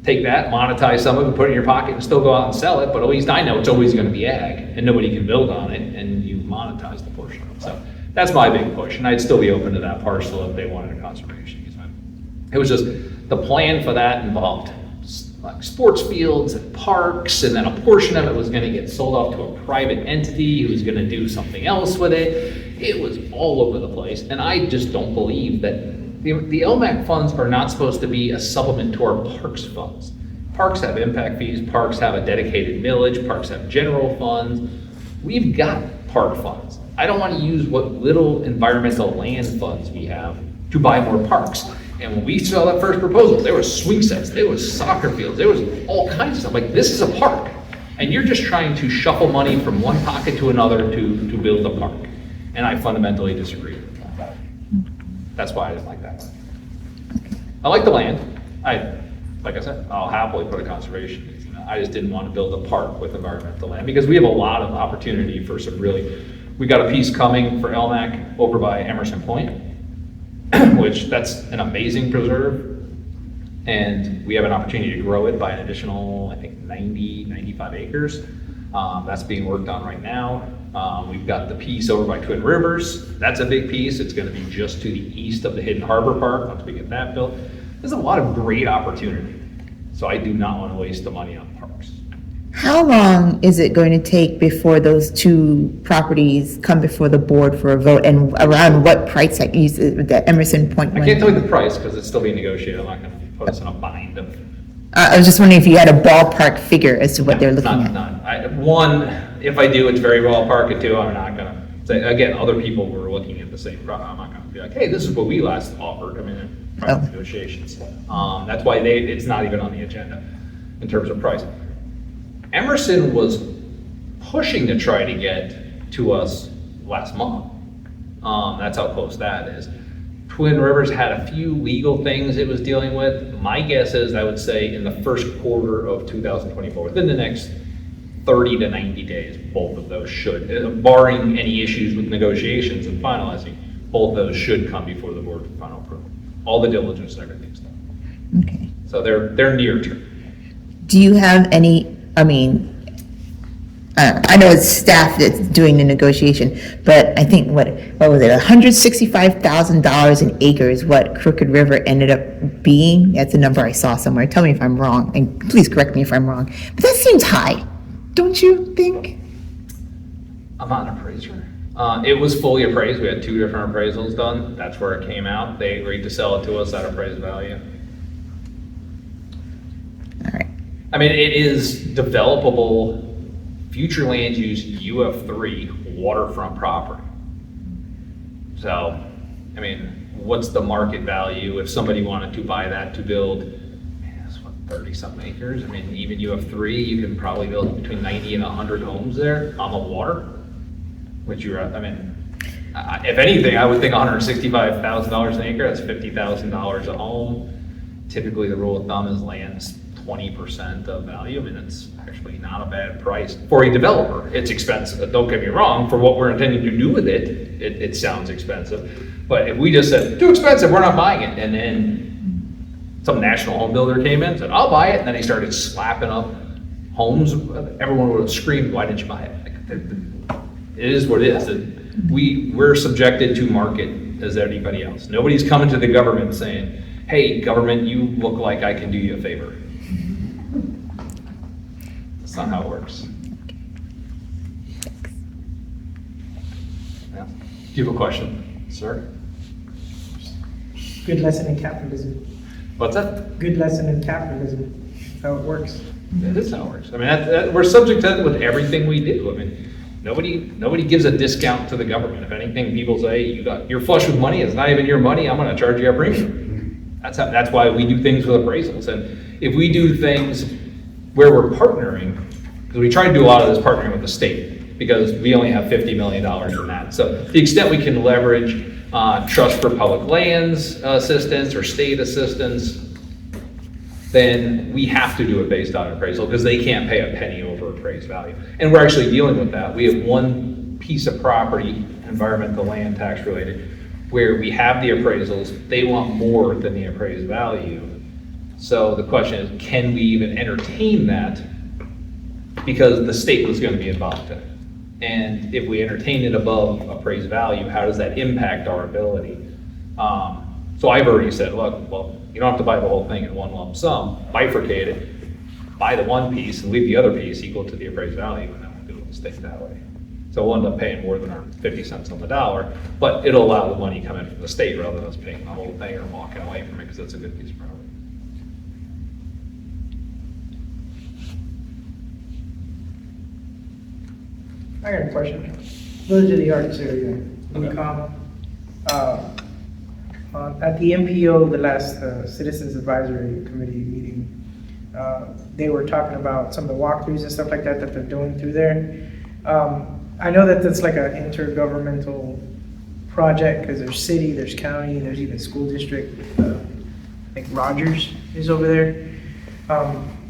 Take that, monetize some of it, put it in your pocket and still go out and sell it, but at least I know it's always gonna be ag and nobody can build on it and you monetize the portion of it. So that's my big push, and I'd still be open to that parcel if they wanted a conservation easement. It was just, the plan for that involved like sports fields and parks, and then a portion of it was gonna get sold off to a private entity who was gonna do something else with it. It was all over the place, and I just don't believe that the LMAC funds are not supposed to be a supplement to our parks funds. Parks have impact fees, parks have a dedicated millage, parks have general funds. We've got park funds. I don't want to use what little environmental land funds we have to buy more parks. And when we saw that first proposal, there was swing sets, there was soccer fields, there was all kinds of stuff. Like, this is a park. And you're just trying to shuffle money from one pocket to another to build a park. And I fundamentally disagree with that. That's why I didn't like that. I like the land. Like I said, I'll happily put a conservation easement. I just didn't want to build a park with environmental land because we have a lot of opportunity for some really, we got a piece coming for LMAC over by Emerson Point, which that's an amazing preserve. And we have an opportunity to grow it by an additional, I think 95 acres. That's being worked on right now. We've got the piece over by Twin Rivers. That's a big piece. It's gonna be just to the east of the Hidden Harbor Park once we get that built. There's a lot of great opportunity. So I do not want to waste the money on parks. How long is it going to take before those two properties come before the board for a vote, and around what price that you said, the Emerson Point one? I can't tell you the price because it's still being negotiated. I'm not gonna put us in a bind of. I was just wondering if you had a ballpark figure as to what they're looking at. None. One, if I do, it's very ballpark. At two, I'm not gonna say, again, other people were looking at the same product. I'm not gonna be like, hey, this is what we last offered. I mean, private negotiations. That's why it's not even on the agenda in terms of price. Emerson was pushing to try to get to us last month. That's how close that is. Twin Rivers had a few legal things it was dealing with. My guess is, I would say, in the first quarter of 2024, within the next 30 to 90 days, both of those should, barring any issues with negotiations and finalizing, both of those should come before the board for final approval. All the diligence and everything's done. Okay. So they're near term. Do you have any I mean, I know it's staff that's doing the negotiation, but I think, what was it, $165,000 an acre is what Crooked River ended up being? That's a number I saw somewhere. Tell me if I'm wrong, and please correct me if I'm wrong. But that seems high, don't you think? I'm not an appraiser. It was fully appraised. We had 2 different appraisals done. That's where it came out. They agreed to sell it to us at appraised value. All right. I mean, it is developable, future land use UF3 waterfront property. So, I mean, what's the market value if somebody wanted to buy that to build, man, that's what, 30-something acres? I mean, even UF3, you can probably build between 90 and 100 homes there on the water, which if anything, I would think $165,000 an acre, that's $50,000 a home. Typically, the rule of thumb is land's 20% of value. I mean, it's actually not a bad price for a developer. It's expensive, don't get me wrong, for what we're intending to do with it, it sounds expensive. But if we just said, too expensive, we're not buying it, and then some national home builder came in and said, I'll buy it, and then he started slapping up homes, everyone would have screamed, why didn't you buy it? It is what it is. We're subjected to market as anybody else. Nobody's coming to the government saying, hey, government, you look like I can do you a favor. That's not how it works. Yeah. Do you have a question, sir? Good lesson in capitalism. What's that? Good lesson in capitalism. That's how it works. It is how it works. I mean, we're subject to that with everything we do. I mean, nobody gives a discount to the government. If anything, people say, you're flush with money, it's not even your money, I'm gonna charge you a premium. That's why we do things with appraisals. And if we do things where we're partnering, because we try to do a lot of this partnering with the state, because we only have $50 million in that. So to the extent we can leverage trust for public lands assistance or state assistance, then we have to do it based on appraisal, because they can't pay a penny over appraised value. And we're actually dealing with that. We have one piece of property, environmental land tax related, where we have the appraisals, they want more than the appraised value. So the question is, can we even entertain that? Because the state was going to be involved in it. And if we entertain it above appraised value, how does that impact our ability? So I've already said, look, well, you don't have to buy the whole thing in one lump sum, bifurcate it, buy the one piece and leave the other piece equal to the appraised value, and then we'll do it with the state that way. So we'll end up paying more than our 50 cents on the dollar, but it'll allow the money come in from the state rather than us paying the whole thing or walking away from it because it's a good piece of property. I got a question. Village of the Arts area, WCOM. At the MPO, the last Citizens Advisory Committee meeting, they were talking about some of the walkthroughs and stuff like that they're doing through there. I know that that's like an intergovernmental project, because there's city, there's county, there's even school district. I think Rogers is over there.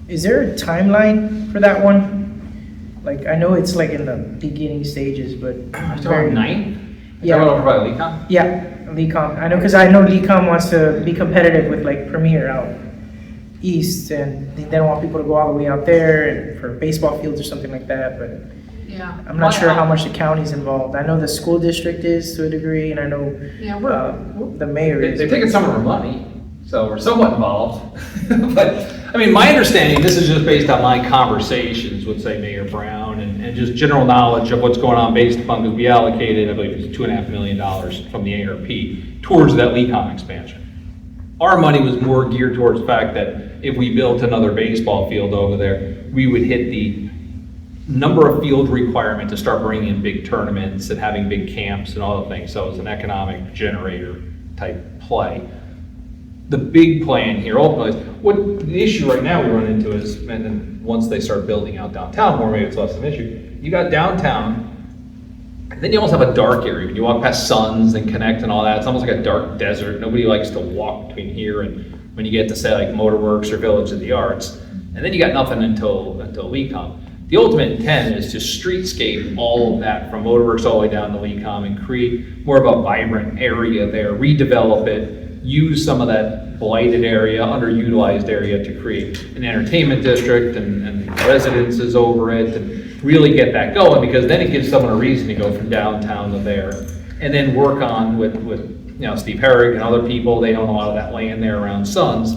Is there a timeline for that one? Like, I know it's like in the beginning stages, but. October 9th? Yeah. Over by LECOM? Yeah, LECOM. I know, because I know LECOM wants to be competitive with like Premier out east, and they don't want people to go all the way out there and for baseball fields or something like that, but Yeah. I'm not sure how much the county's involved. I know the school district is to a degree, and I know the mayor is. They're taking some of our money, so we're somewhat involved. But, I mean, my understanding, this is just based on my conversations with, say, Mayor Brown and just general knowledge of what's going on based upon, because we allocated, I believe it's $2.5 million from the ARP towards that LECOM expansion. Our money was more geared towards the fact that if we built another baseball field over there, we would hit the number of field requirement to start bringing in big tournaments and having big camps and all the things. So it's an economic generator type play. The big plan here ultimately is, what the issue right now we run into is, and then once they start building out downtown more, maybe it's less of an issue. You got downtown, and then you almost have a dark area. When you walk past Suns and Connect and all that, it's almost like a dark desert. Nobody likes to walk between here and when you get to, say, like Motorworks or Village of the Arts. And then you got nothing until LECOM. The ultimate intent is to streetscape all of that from Motorworks all the way down to LECOM and create more of a vibrant area there, redevelop it, use some of that blighted area, underutilized area to create an entertainment district and residences over it, and really get that going, because then it gives someone a reason to go from downtown to there. And then work on with Steve Herrick and other people, they own a lot of that land there around Suns,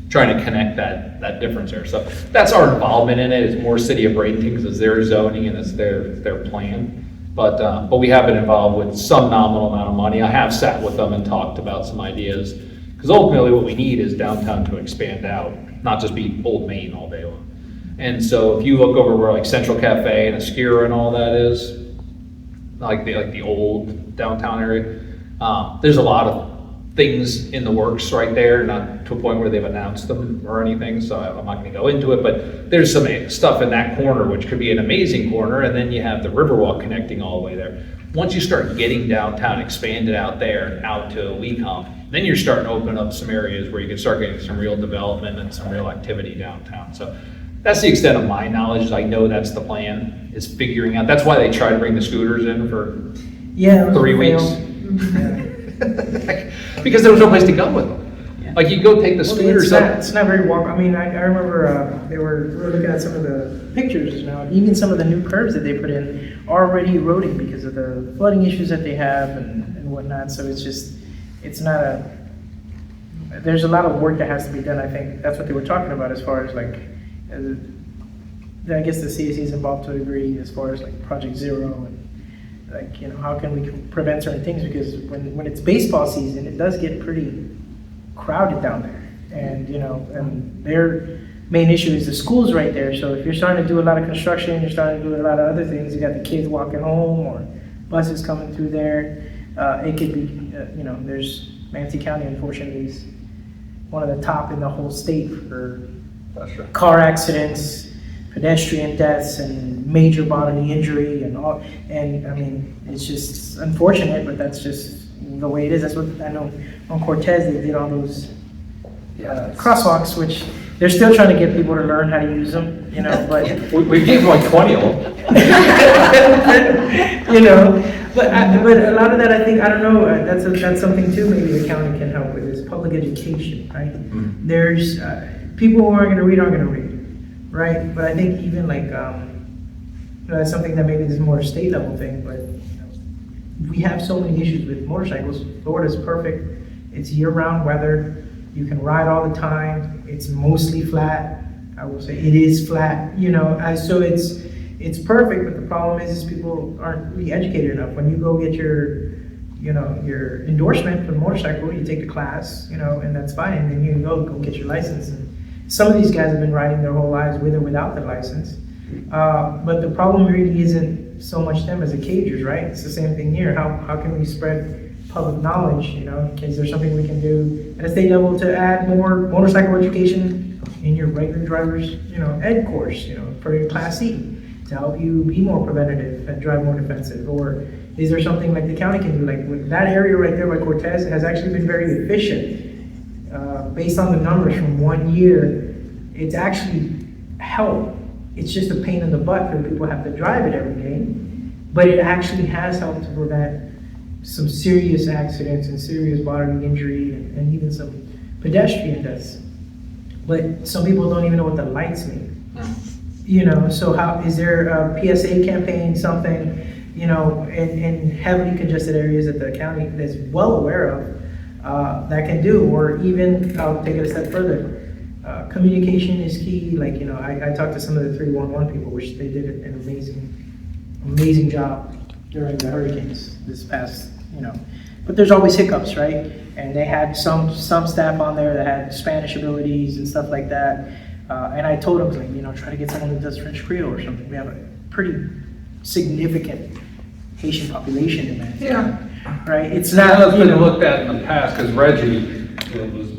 trying to connect that difference there. So that's our involvement in it. It's more City of Bradenton because it's their zoning and it's their plan. But we have been involved with some nominal amount of money. I have sat with them and talked about some ideas, because ultimately what we need is downtown to expand out, not just be Old Main all day long. And so if you look over where like Central Cafe and Askira and all that is, like the old downtown area, there's a lot of things in the works right there, not to a point where they've announced them or anything, so I'm not gonna go into it, but there's some stuff in that corner which could be an amazing corner, and then you have the Riverwalk connecting all the way there. Once you start getting downtown expanded out there and out to Lecom, then you're starting to open up some areas where you can start getting some real development and some real activity downtown. So that's the extent of my knowledge. I know that's the plan, is figuring out, that's why they try to bring the scooters in for 3 weeks. Because there was no place to go with them. Like, you go take the scooters up. It's not very walk, I mean, I remember, we were looking at some of the pictures, even some of the new curbs that they put in are already eroding because of the flooding issues that they have and whatnot, so it's not there's a lot of work that has to be done. I think that's what they were talking about as far as like, I guess the CAC is involved to a degree as far as like Project Zero and like, how can we prevent certain things, because when it's baseball season, it does get pretty crowded down there. And, and their main issue is the school's right there. So if you're starting to do a lot of construction, you're starting to do a lot of other things, you got the kids walking home or buses coming through there. It could be, there's Manatee County, unfortunately, is one of the top in the whole state for car accidents, pedestrian deaths, and major bodily injury and all. And I mean, it's just unfortunate, but that's just the way it is. That's what I know. On Cortez, they did all those crosswalks, which they're still trying to get people to learn how to use them, but we gave them like 20 of them. But a lot of that, I think, I don't know, that's something too maybe the county can help with, is public education, right? Mm-hmm. There's people who aren't going to read aren't going to read, right? But I think even like, that's something that maybe is more a state level thing, but we have so many issues with motorcycles. Florida's perfect. It's year-round weather. You can ride all the time. It's mostly flat. I will say it is flat, so it's perfect, but the problem is people aren't really educated enough. When you go get your endorsement for the motorcycle, you take the class, and that's fine, and then you go get your license. And some of these guys have been riding their whole lives with or without the license. But the problem really isn't so much them as the cagers, right? It's the same thing here. How can we spread public knowledge, Is there something we can do at a state level to add more motorcycle education in your regular driver's, ed course, for your Class C, to help you be more preventative and drive more defensive? Or is there something like the county can do? Like with that area right there by Cortez has actually been very efficient. Based on the numbers from 1 year, it's actually helped. It's just a pain in the butt for the people who have to drive it every day, but it actually has helped to prevent some serious accidents and serious bodily injury and even some pedestrian deaths. But some people don't even know what the lights mean. So how is there a PSA campaign, something, in heavily congested areas that the county is well aware of, that can do? Or even, I'll take it a step further. Communication is key. Like, I talked to some of the 311 people, which they did an amazing job during the hurricanes this past, but there's always hiccups, right? And they had some staff on there that had Spanish abilities and stuff like that. And I told them, like, try to get someone that does French Creole or something. We have a pretty significant Haitian population in that. Yeah. Right? It's not, That's been looked at in the past, because Reggie was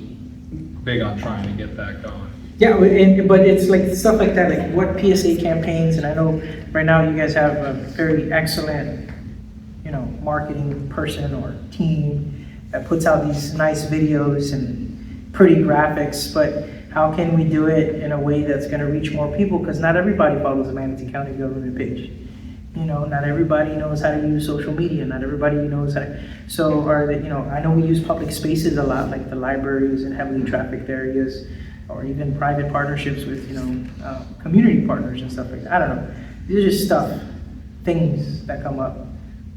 big on trying to get that going. Yeah, but it's like stuff like that, like what PSA campaigns, and I know right now you guys have a very excellent, marketing person or team that puts out these nice videos and pretty graphics, but how can we do it in a way that's going to reach more people? Because not everybody follows the Manatee County government page. You know, not everybody knows how to use social media, not everybody knows how to, so are they, you know, I know we use public spaces a lot, like the libraries and heavily trafficked areas, or even private partnerships with, you know, community partners and stuff like that. I don't know. These are just things that come up,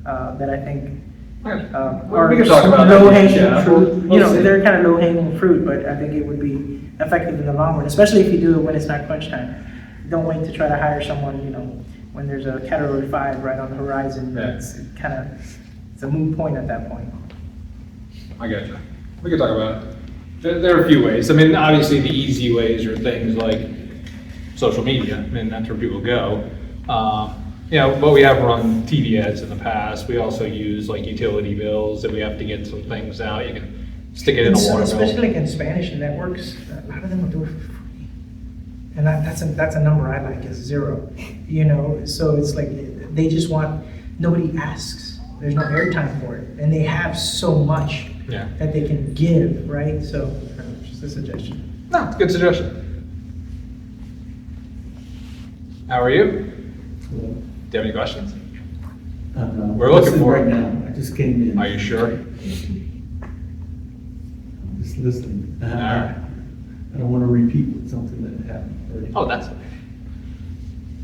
that I think, are We can talk about that. low-hanging Yeah, fruit. we'll You know, see. they're kind of low-hanging fruit, but I think it would be effective in the long run, especially if you do it when it's not crunch time. Don't wait to try to hire someone, you know, when there's a Category 5 right on the horizon. Yeah. It's a moot point at that point. I got you. We can talk about it. There are a few ways. I mean, obviously, the easy ways are things like social media. I mean, that's where people go. You know, but we have run TV ads in the past. We also use like utility bills, and we have to get some things out. You can stick it in a So water bill. especially like in Spanish networks, a lot of them will do it for free. And that's a number I like, is 0. You know, so it's like they just want, nobody asks. There's no airtime for it. And they have so much Yeah. that they can give, right? So, just a suggestion. No, it's a good suggestion. How are you? Do you have any questions? We're looking Listening for right it. now. I just came in. Are you sure? Just listening. All right. I don't want to repeat something that happened already. Oh, that's okay.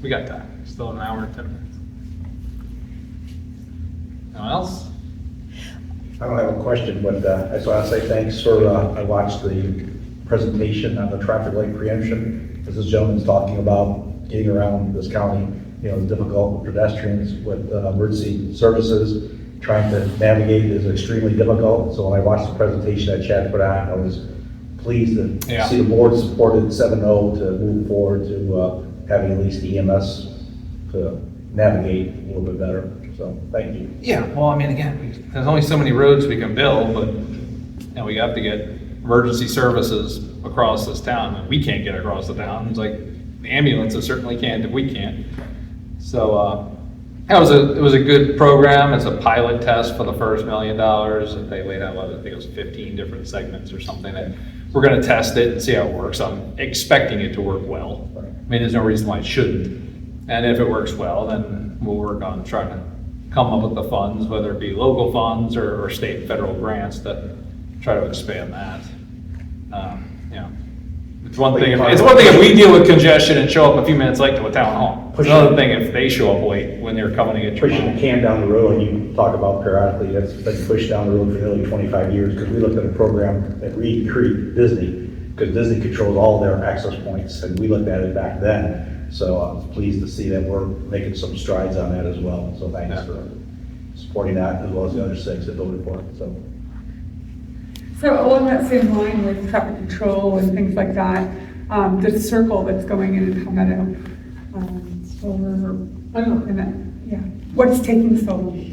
We got time. Still an hour and 10 minutes. Anyone else? I don't have a question, but I just want to say thanks for, I watched the presentation on the traffic light preemption. As this gentleman's talking about getting around this county, you know, it's difficult with pedestrians, with emergency services. Trying to navigate is extremely difficult. So when I watched the presentation that Chad put on, I was pleased to Yeah. see the board supported 7-0 to move forward to having at least EMS to navigate a little bit better. So, thank you. Yeah, well, I mean, again, there's only so many roads we can build, but, you know, we have to get emergency services across this town, and we can't get across the town. It's like, the ambulances certainly can't if we can't. So, it was a good program. It's a pilot test for the first $1 million. And they laid out, I think it was 15 different segments or something, that we're gonna test it and see how it works. I'm expecting it to work well. I mean, there's no reason why it shouldn't. And if it works well, then we'll work on trying to come up with the funds, whether it be local funds or state and federal grants, to try to expand that. You know, it's one thing if we deal with congestion and show up a few minutes late to a town hall. It's another thing if they show up late when they're coming to get your Pushing the money. can down the road, you talk about periodically, that's been pushed down the road for nearly 25 years, because we looked at a program at Reed Creek, Disney, because Disney controls all their access points, and we looked at it back then. So I was pleased to see that we're making some strides on that as well. So thanks Yeah. for supporting that, as well as the other 6 that voted for it, so. So along that same line with traffic control and things like that, the circle that's going in Palmetto, yeah, what's taking so long?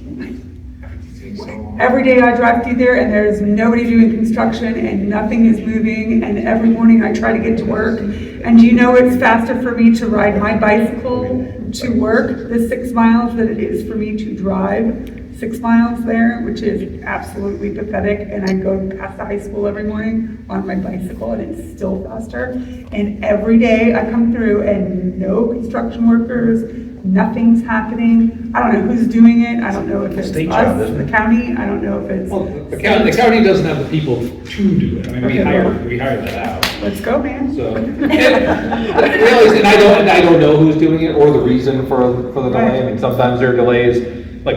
Every day I drive through there and there's nobody doing construction and nothing is moving, and every morning I try to get to work. And do you know it's faster for me to ride my bicycle to work the 6 miles than it is for me to drive 6 miles there, which is absolutely pathetic. And I go past the high school every morning on my bicycle and it's still faster. And every day I come through and no construction workers, nothing's happening. I don't know who's doing it. I don't know if it's State job, us, isn't the it? county. I don't know if it's. Well, the county doesn't have the people to do it. I mean, we hire that out. Let's go, man. So, and I don't know who's doing it or the reason for the delay. I mean, sometimes there are delays, like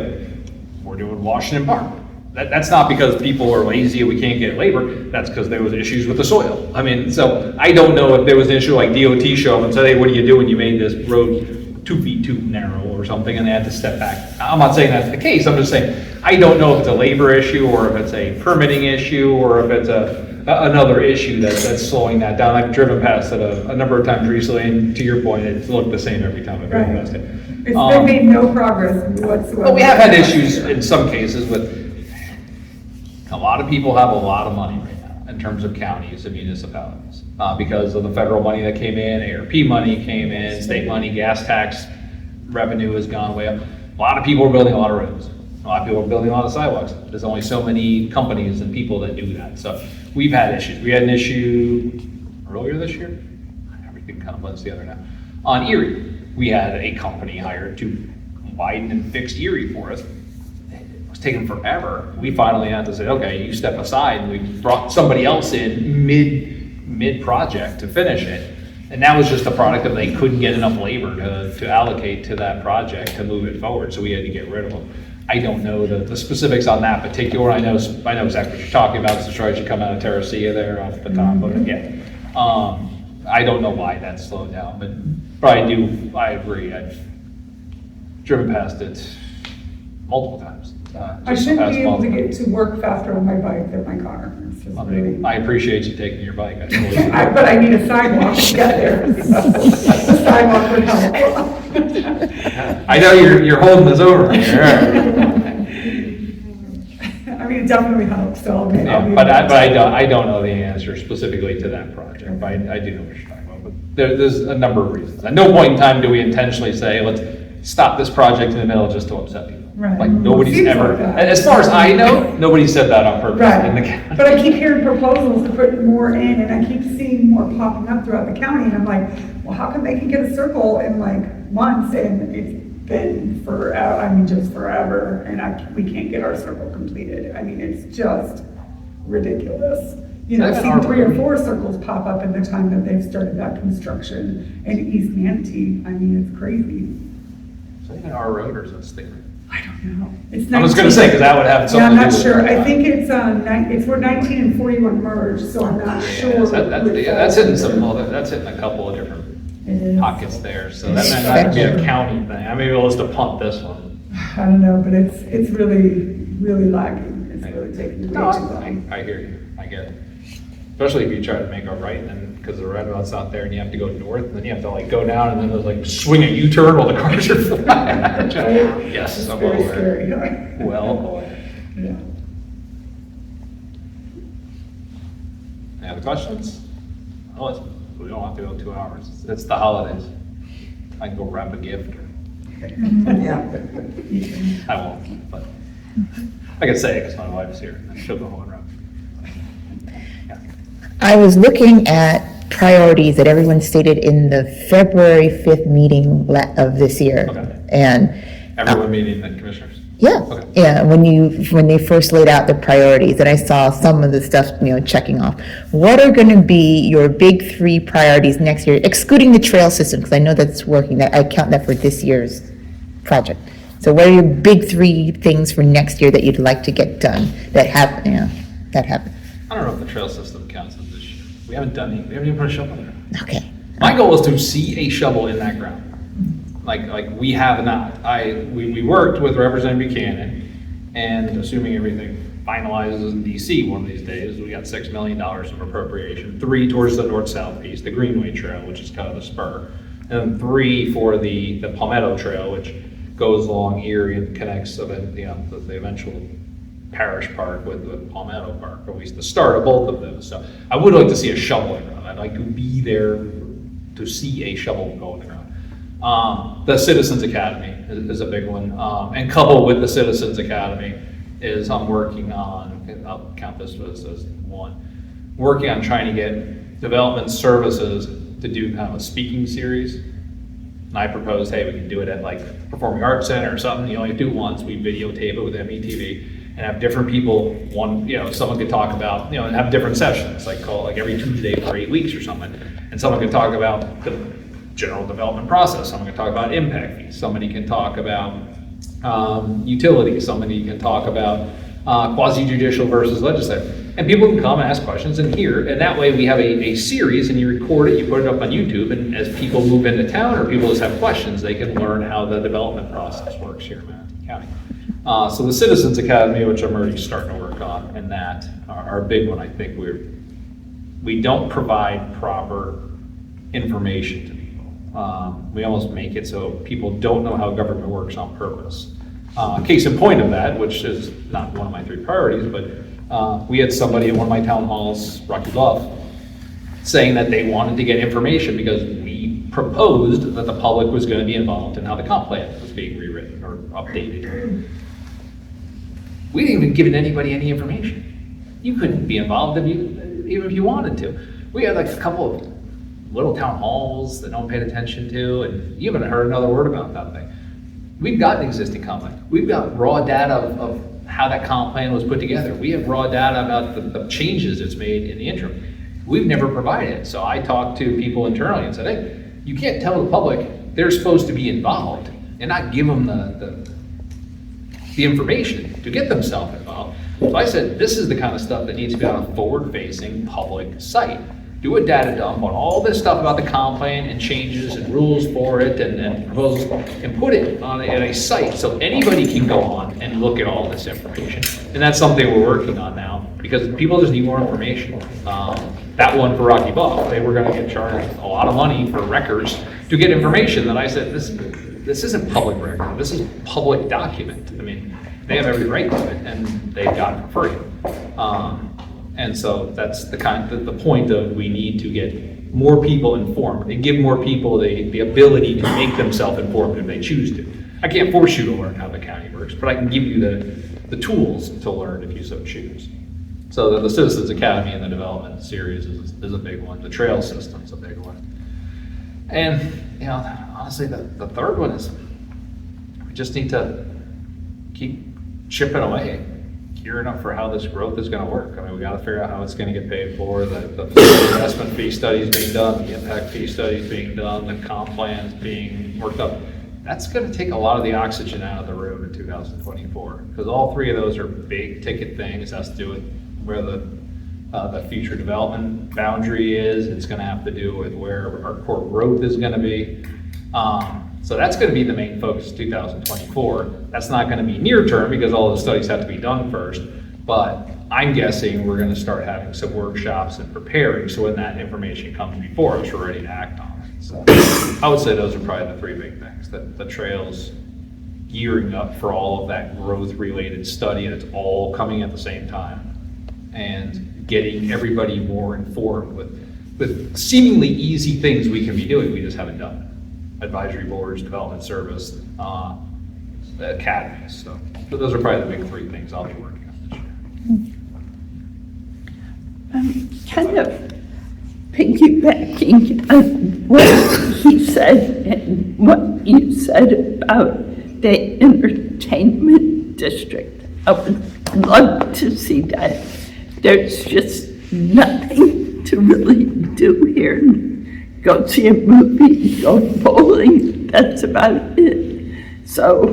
we're doing Washington Park. That's not because people are lazy and we can't get labor. That's because there was issues with the soil. I mean, so I don't know if there was an issue like DOT show up and said, hey, what are you doing? You made this road 2 feet too narrow or something, and they had to step back. I'm not saying that's the case. I'm just saying, I don't know if it's a labor issue or if it's a permitting issue or if it's another issue that's slowing that down. I've driven past it a number of times recently, and to your point, it's looked the same every time I've driven past it. They made no progress whatsoever. But we have had issues in some cases with, a lot of people have a lot of money right now in terms of counties and municipalities. Because of the federal money that came in, ARP money came in, state money, gas tax revenue has gone way up. A lot of people are building a lot of roads. A lot of people are building a lot of sidewalks. There's only so many companies and people that do that. So we've had issues. We had an issue earlier this year. Everything kind of blends together now. On Erie, we had a company hired to widened and fixed Erie for us. It was taking forever. We finally had to say, okay, you step aside, and we brought somebody else in mid-project to finish it. And that was just a product of they couldn't get enough labor to allocate to that project to move it forward, so we had to get rid of them. I don't know the specifics on that particular. I know exactly what you're talking about. It's the stretch you come out of Terracea there off Baton, but yeah. I don't know why that slowed down, but I agree. I've driven past it multiple times. I shouldn't be able to get to work faster on my bike than my car. It's just really. I appreciate you taking your bike. But I need a sidewalk to get there. So the sidewalk would help. I know you're holding this over here. I mean, it definitely helps, so I'll be. But I don't know the answer specifically to that project, but I do know what you're talking about. But there's a number of reasons. At no point in time do we intentionally say, let's stop this project in the middle just to upset people. Right. Like nobody's Seems ever, like that. as far as I know, nobody said that on purpose in the Right, county. but I keep hearing proposals to put more in, and I keep seeing more popping up throughout the county, and I'm like, well, how come they can get a circle in like months, and it's been forever, I mean, just forever, and we can't get our circle completed. I mean, it's just ridiculous. You know, I've seen 3 or 4 circles pop up in the time that they've started that construction in East Manatee. I mean, it's crazy. So even our road or is that state? I don't know. It's I was gonna say, because that would have Yeah, something I'm to not do with sure. it. I think it's where 19 and 41 merge, so I'm not sure. That's hitting that's hitting a couple of different It is. pockets there, so that might not be a county thing. I mean, we'll just punt this one. I don't know, but it's really, really lagging. It's really taking way too long. I hear you, I get it. Especially if you try to make a right, and then, because the roundabout's not there, and you have to go north, and then you have to like go down, and then there's like swing a U-turn while the cars are flying. Yes, It's I'm very aware. scary. Well aware. Yeah. Any other questions? Oh, we don't have to go 2 hours. It's the holidays. I can go wrap a gift. I won't, but I can say it because my wife's here. She'll go home and wrap. Yeah. I was looking at priorities that everyone stated in the February 5th meeting of this year. Okay. And Everyone meeting the commissioners? yeah, Okay. yeah, when they first laid out the priorities, and I saw some of the stuff, checking off. What are going to be your big 3 priorities next year, excluding the trail system, because I know that's working, that I count that for this year's project. So what are your big 3 things for next year that you'd like to get done that happen? I don't know if the trail system counts as this year. We haven't even put a shovel in there. Okay. My goal is to see a shovel in that ground. Like we have not. We worked with Representative Buchanan, and assuming everything finalizes in DC one of these days, we got $6 million of appropriation, 3 towards the north-south piece, the Greenway Trail, which is kind of the spur, and 3 for the Palmetto Trail, which goes along Erie and connects the eventual parish park with the Palmetto Park, or at least the start of both of those. So I would like to see a shovel in the ground. I'd like to be there to see a shovel go in the ground. The Citizens Academy is a big one. And coupled with the Citizens Academy is I'm working on, I'll count this as one, working on trying to get development services to do kind of a speaking series. And I proposed, hey, we can do it at like Performing Arts Center or something. You only do it once. We videotape it with METV and have different people. Someone could talk about, and have different sessions, like every Tuesday for 8 weeks or something. And someone could talk about the general development process. Someone can talk about impact fees. Somebody can talk about utilities. Somebody can talk about quasi-judicial versus legislative. And people can come and ask questions and hear, and that way we have a series, and you record it, you put it up on YouTube, and as people move into town or people just have questions, they can learn how the development process works here in Manatee County. So the Citizens Academy, which I'm already starting to work on, and that are a big one. I think we don't provide proper information to people. We almost make it so people don't know how government works on purpose. Case in point of that, which is not one of my 3 priorities, but we had somebody at one of my town halls, Rocky Bluff, saying that they wanted to get information because we proposed that the public was going to be involved in how the comp plan was being rewritten or updated. We didn't even give anybody any information. You couldn't be involved even if you wanted to. We had like a couple of little town halls that no one paid attention to, and you haven't heard another word about that thing. we've got an existing comp plan. We've got raw data of how that comp plan was put together. We have raw data about the changes it's made in the interim. We've never provided it. So I talked to people internally and said, hey, you can't tell the public they're supposed to be involved and not give them the information to get themselves involved. So I said, this is the kind of stuff that needs to be on a forward-facing public site. Do a data dump on all this stuff about the comp plan and changes and rules for it and proposals, and put it on a site so anybody can go on and look at all this information. And that's something we're working on now, because people just need more information. That one for Rocky Bluff, they were gonna get charged a lot of money for records to get information that I said, this isn't public record, this is public document. I mean, they have every right to it, and they've got it for free. And so that's the point of, we need to get more people informed and give more people the ability to make themselves informed if they choose to. I can't force you to learn how the county works, but I can give you the tools to learn if you so choose. So the Citizens Academy and the development series is a big one. The trail system's a big one. And, you know, honestly, the third one is, we just need to keep chipping away, gearing up for how this growth is gonna work. I mean, we gotta figure out how it's gonna get paid for, the investment fee studies being done, the impact fee studies being done, the comp plans being worked up. That's gonna take a lot of the oxygen out of the room in 2024, because all three of those are big ticket things. It has to do with where the future development boundary is. It's gonna have to do with where our core growth is gonna be. So that's gonna be the main focus 2024. That's not gonna be near term, because all the studies have to be done first, but I'm guessing we're gonna start having some workshops and preparing, so when that information comes before us, we're ready to act on it. So I would say those are probably the three big things, the trails, gearing up for all of that growth-related study, and it's all coming at the same time, and getting everybody more informed with seemingly easy things we can be doing, we just haven't done. Advisory boards, development service, the academies. So those are probably the big three things I'll be working on this year. Kind of piggybacking on what he said and what you said about the entertainment district. I would love to see that. There's just nothing to really do here. Go see a movie, go bowling, that's about it. So,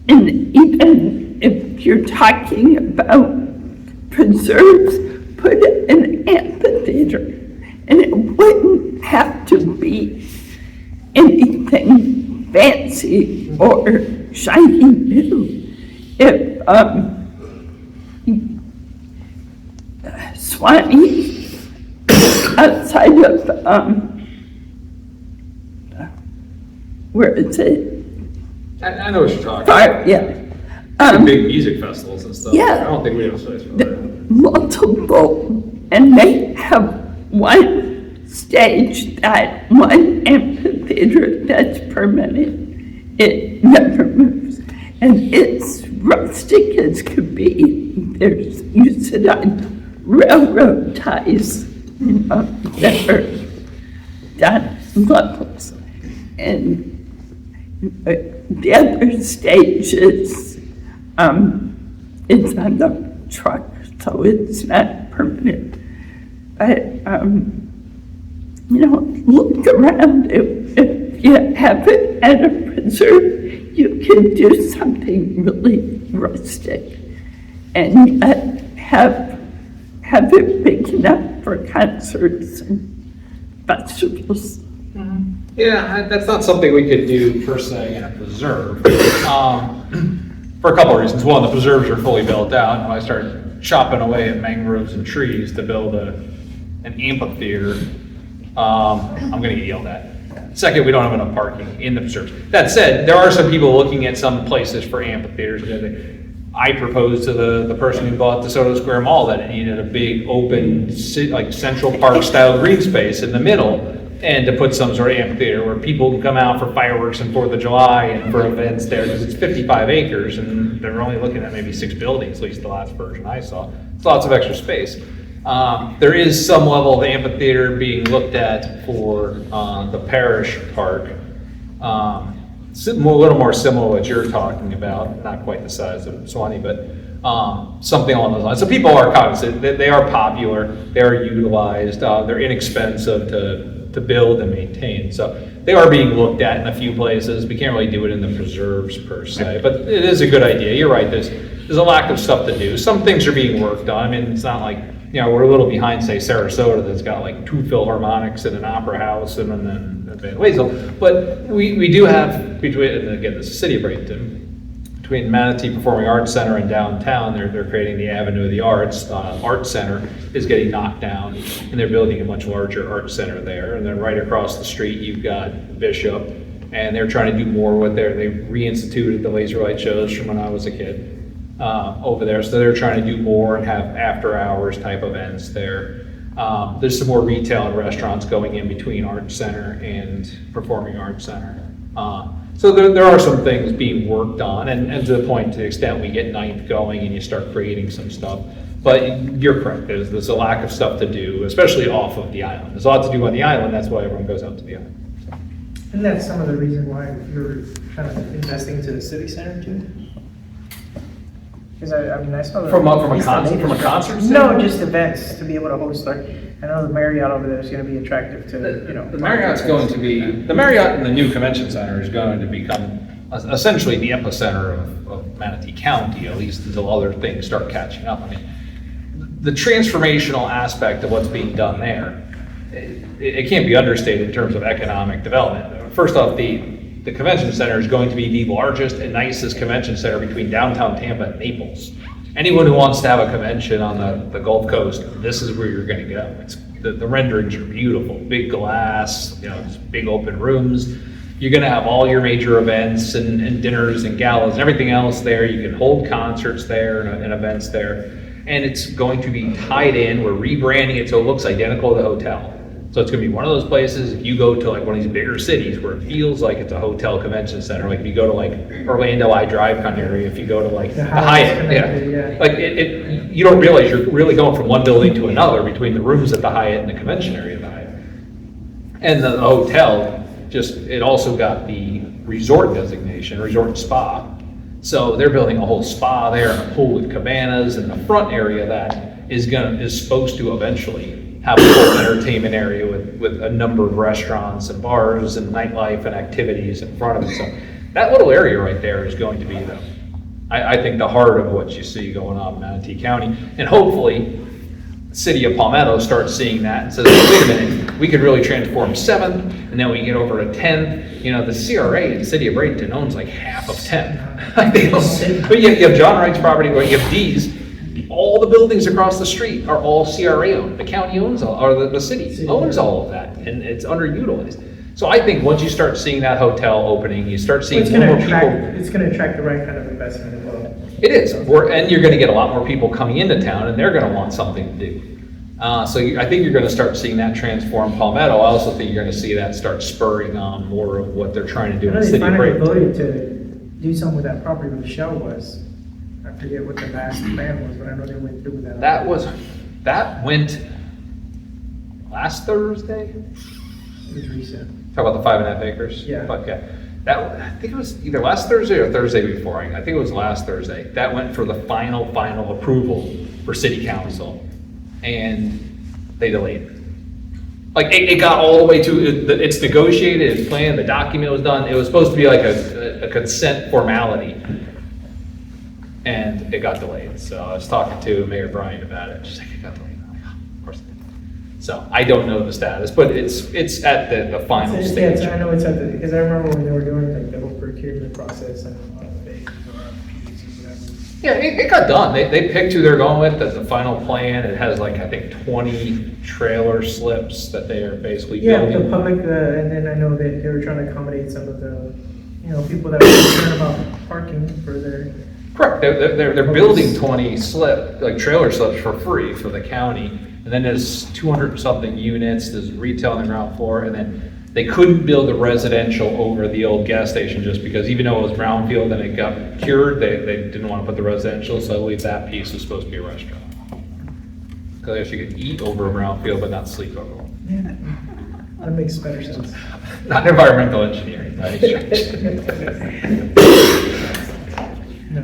and even if you're talking about preserves, put an amphitheater, and it wouldn't have to be anything fancy or shiny new. If Swanee outside of where is it? I know what you're talking about. Yeah. Big music festivals and stuff. Yeah. I don't think we have a space for that. Multiple, and they have one stage, that one amphitheater that's permanent. It never moves, and it's rustic as could be. There's, you sit on railroad ties, you know, that are down levels, and the other stage is it's on the truck, so it's not permanent. But you know, look around. If you have it at a preserve, you can do something really rustic and have it big enough for concerts and festivals. Yeah, that's not something we could do per se in a preserve. For a couple of reasons. One, the preserves are fully built out, and if I start chopping away at mangroves and trees to build an amphitheater, I'm gonna get yelled at. Second, we don't have enough parking in the preserves. That said, there are some people looking at some places for amphitheaters. I proposed to the person who bought DeSoto Square Mall that it needed a big open, like Central Park style green space in the middle, and to put some sort of amphitheater where people can come out for fireworks and 4th of July and for events there, because it's 55 acres and they're only looking at maybe 6 buildings, at least the last version I saw. It's lots of extra space. There is some level of amphitheater being looked at for the parish park. a little more similar to what you're talking about, not quite the size of Swanee, but something along those lines. So people are cognizant, they are popular, they are utilized, they're inexpensive to build and maintain. So they are being looked at in a few places. We can't really do it in the preserves per se, but it is a good idea. You're right, there's a lack of stuff to do. Some things are being worked on. I mean, it's not like, we're a little behind, say, Sarasota, that's got like 2 Philharmonics and an opera house and then Van Wezel. But we do have, between, and again, this is the city of Bradenton, between Manatee Performing Arts Center and downtown, they're creating the Avenue of the Arts. Art Center is getting knocked down, and they're building a much larger art center there. And then right across the street, you've got Bishop, and they're trying to do more with they reinstituted the laser light shows from when I was a kid over there. So they're trying to do more and have after hours type events there. There's some more retail and restaurants going in between Art Center and Performing Arts Center. So there are some things being worked on, and to the point, to the extent we get Ninth going and you start creating some stuff. But you're correct, there's a lack of stuff to do, especially off of the island. There's a lot to do on the island, that's why everyone goes out to the island. And that's some of the reason why you're kind of investing into the city center too? Because I mean, I saw the. From a concert No, standpoint? just events, to be able to host, like, I know the Marriott over there is gonna be attractive to, The Marriott's going to be, the Marriott and the new convention center is going to become essentially the epicenter of Manatee County, at least until other things start catching up. I mean, the transformational aspect of what's being done there, it can't be understated in terms of economic development. First off, the convention center is going to be the largest and nicest convention center between downtown Tampa and Naples. Anyone who wants to have a convention on the Gulf Coast, this is where you're going to go. The renderings are beautiful, big glass, just big open rooms. You're going to have all your major events and dinners and galas and everything else there. You can hold concerts there and events there. And it's going to be tied in. We're rebranding it so it looks identical to the hotel. So it's going to be one of those places, if you go to like one of these bigger cities where it feels like it's a hotel convention center, like if you go to like Orlando I Drive kind of area, if you go to like the Hyatt, yeah. like you don't realize you're really going from one building to another between the rooms at the Hyatt and the convention area of the Hyatt. And the hotel, it also got the resort designation, resort and spa. So they're building a whole spa there and a pool with cabanas, and the front area of that is supposed to eventually have a full entertainment area with a number of restaurants and bars and nightlife and activities in front of it. So that little area right there is going to be I think the heart of what you see going on in Manatee County. And hopefully, the city of Palmetto starts seeing that and says, wait a minute, we could really transform 7th, and then we can get over to 10th. The CRA in the city of Bradenton owns like half of 10th. But you have John Wright's property, where you have D's. All the buildings across the street are all CRA owned. The county owns or the city owns all of that, and it's underutilized. So I think once you start seeing that hotel opening, you start seeing more people. It's gonna attract the right kind of investment as well. It is, and you're gonna get a lot more people coming into town, and they're gonna want something to do. I think you're gonna start seeing that transform Palmetto. I also think you're gonna see that start spurring on more of what they're trying to do in the city of They Bradenton. voted to do something with that property where the Shell was. I forget what the last plan was, but I know they went through with that. That went last Thursday? It was recent. Talk about the 5.5 acres? Yeah. But yeah, I think it was either last Thursday or Thursday before. I think it was last Thursday. That went for the final approval for city council, and they delayed it. Like, it got all the way to, it's negotiated, it's planned, the document was done. It was supposed to be like a consent formality, and it got delayed. So I was talking to Mayor Bryant about it. She's like, it got delayed. I'm like, oh, of course it did. So I don't know the status, but it's at the final stage. I know it's at because I remember when they were doing like the whole procurement process and bids or RFPs or whatever. Yeah, it got done. They picked who they're going with. That's the final plan. It has like, I think, 20 trailer slips that they are basically Yeah, building. the public, and then I know that they were trying to accommodate some of the, people that were concerned about parking for their. Correct. They're building 20 trailer slips for free for the county. And then there's 200 something units, there's retail on the ground floor, and then they couldn't build a residential over the old gas station just because even though it was brownfield and it got cured, they didn't want to put the residential, so I believe that piece was supposed to be a restaurant. Because I guess you could eat over a brownfield but not sleep over one. That makes better sense. Not environmental engineering, by any stretch. No.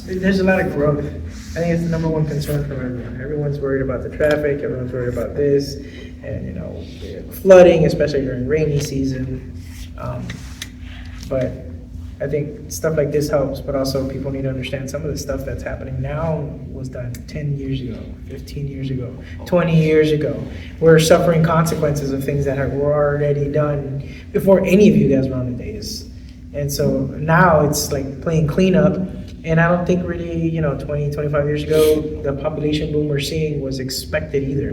There's a lot of growth. I think it's the number one concern for everyone. Everyone's worried about the traffic, everyone's worried about this, and, you know, flooding, especially during rainy season. But I think stuff like this helps, but also people need to understand some of the stuff that's happening now was done 10 years ago, 15 years ago, 20 years ago. We're suffering consequences of things that were already done before any of you guys were on the dais. And so now it's like playing cleanup. And I don't think really, 20, 25 years ago, the population boom we're seeing was expected either.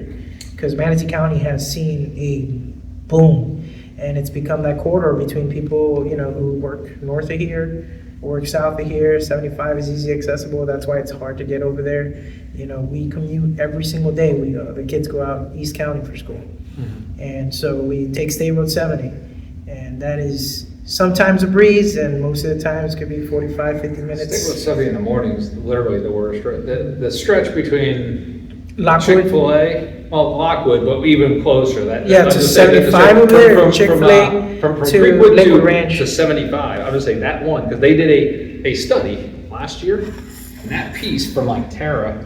Because Manatee County has seen a boom. And it's become that corridor between people, who work north of here, work south of here. 75 is easy accessible. That's why it's hard to get over there. We commute every single day. The kids go out East County for school. Mm-hmm. And so we take State Road 70. And that is sometimes a breeze, and most of the times it could be 45, 50 minutes. State Road 70 in the morning is literally the worst. The stretch between Lockwood. Chick-fil-A, well, Lockwood, but even closer. Yeah, to 75 over there, Chick-fil-A from to Greenwood Lakewood Ranch. to 75. I would say that one, because they did a study last year, and that piece from like Terra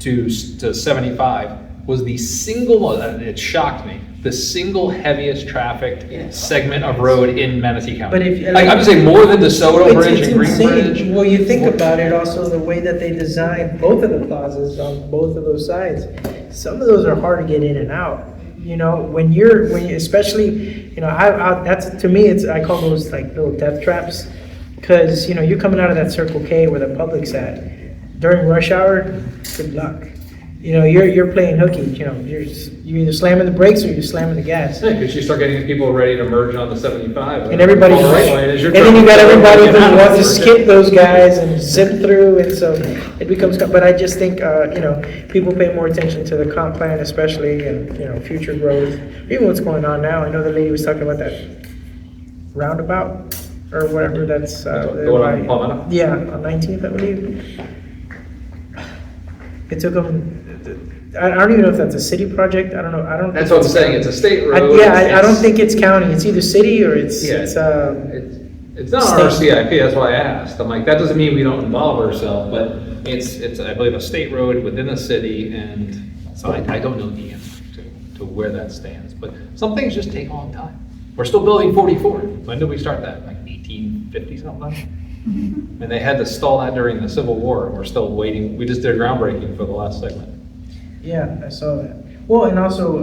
to 75 was the single one, it shocked me, the single heaviest trafficked segment of road in Manatee County. But if- I would say more than DeSoto Bridge It's and Green insane. Bridge. Well, you think about it, also the way that they designed both of the plazas on both of those sides. Some of those are hard to get in and out. When you especially, that's, to me, I call those like little death traps. Because, you're coming out of that Circle K where the public's at. During rush hour, good luck. You're playing hooky, you're either slamming the brakes or you're slamming the gas. Yeah, because you start getting people ready to merge on the 75. And everybody, All right, as you're and then you got trying everybody get out who of wants to it. skip those guys and zip through, and so it becomes, but I just think, people pay more attention to the comp plan especially, and, future growth, even what's going on now. I know the lady was talking about that roundabout, or whatever, that's. The one on Palmetto? Yeah, on 19th, I believe. It took them, I don't even know if that's a city project, I don't know, I don't. That's think what I'm saying, it's a state I road. don't think it's county, it's either city or it's, Yeah. It's not on our State. CIP, that's why I asked. I'm like, that doesn't mean we don't involve ourselves, but it's, I believe, a state road within the city, and so I don't know the answer to where that stands. But some things just take a long time. We're still building 44. When did we start that? Like 1850 something? And they had to stall that during the Civil War, and we're still waiting. We just did groundbreaking for the last segment. Yeah, I saw that. Well, and also,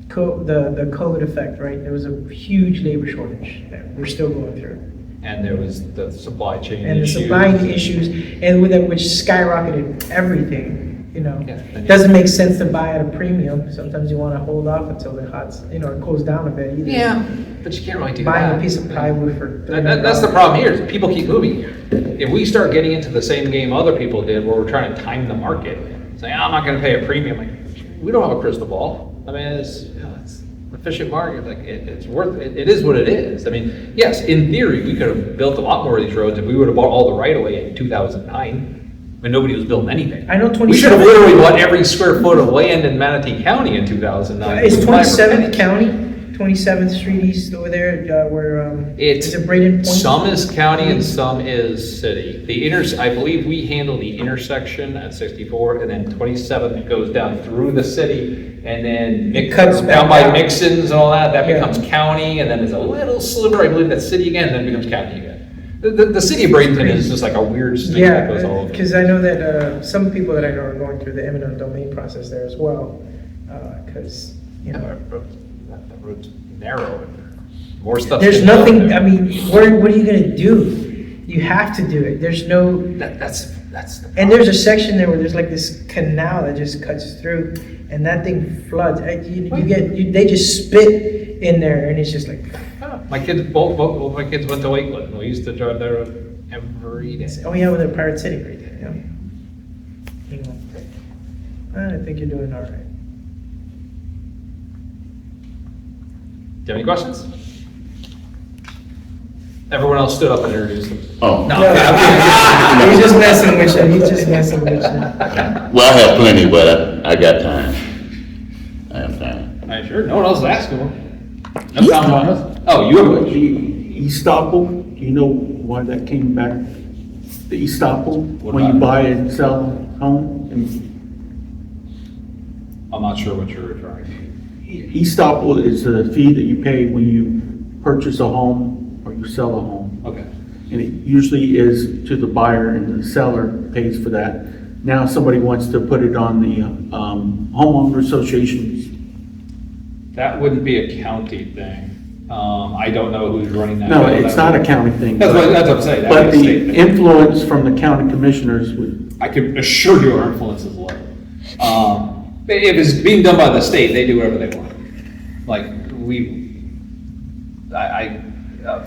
the COVID effect, right? There was a huge labor shortage that we're still going through. And there was the supply chain And the issues. supply issues, and with it, which skyrocketed everything, Yeah. Doesn't make sense to buy at a premium. Sometimes you want to hold off until it it cools down a bit. Either. Yeah, but you can't really do that. Buying a piece of plywood for That's the problem here, is people keep moving here. If we start getting into the same game other people did, where we're trying to time the market, saying, I'm not gonna pay a premium, like, we don't have a crystal ball. I mean, it's an efficient market, like, it's worth, it is what it is. I mean, yes, in theory, we could have built a lot more of these roads if we would have bought all the right of way in 2009, when nobody was building anything. I know We should have literally bought every square foot of land in Manatee County in 2009. Is 27th County, 27th Street East over there, where, is it Braden Point? Some is county and some is city. I believe we handle the intersection at 64, and then 27th goes down through the city, and then cuts down back by out. Mixon's and all that, that Yeah. becomes county, and then there's a little sliver, I believe that's city again, then it becomes county again. The city of Bradenton is just like a weird snake that goes all Yeah, over. because I know that some people that I know are going through the eminent domain process there as well, because, That road's narrow, and more stuff. there's getting built nothing, there. I mean, what are you gonna do? You have to do it, there's no, That's the and there's a section there where there's like this canal that just cuts through, and that thing floods. They just spit in there, and it's just like, My kids, both my kids went to Lakeland, and we used to drive there every day. oh yeah, with a Pirate City right there, yeah. I think you're doing all right. Do you have any questions? Everyone else stood up and introduced them. Oh. No. He's just messing with you, he's just messing with you. Well, I have plenty, but I got time. I have time. Are you sure? No one else is asking them. No comment on this? Oh, you have a wish? Estoppel, do you know why that came back? The estoppel, What when you about it? buy and sell a home? And I'm not sure what you're referring to. estoppel is a fee that you pay when you purchase a home or you sell a home. Okay. And it usually is to the buyer and the seller pays for that. Now somebody wants to put it on the homeowner associations. That wouldn't be a county thing. I don't know who's running that. No, bill. it's That not a would- county thing. That's what I'm saying. That'd But be a the state thing. influence from the county commissioners would, I can assure you our influence is low. If it's being done by the state, they do whatever they want. Like,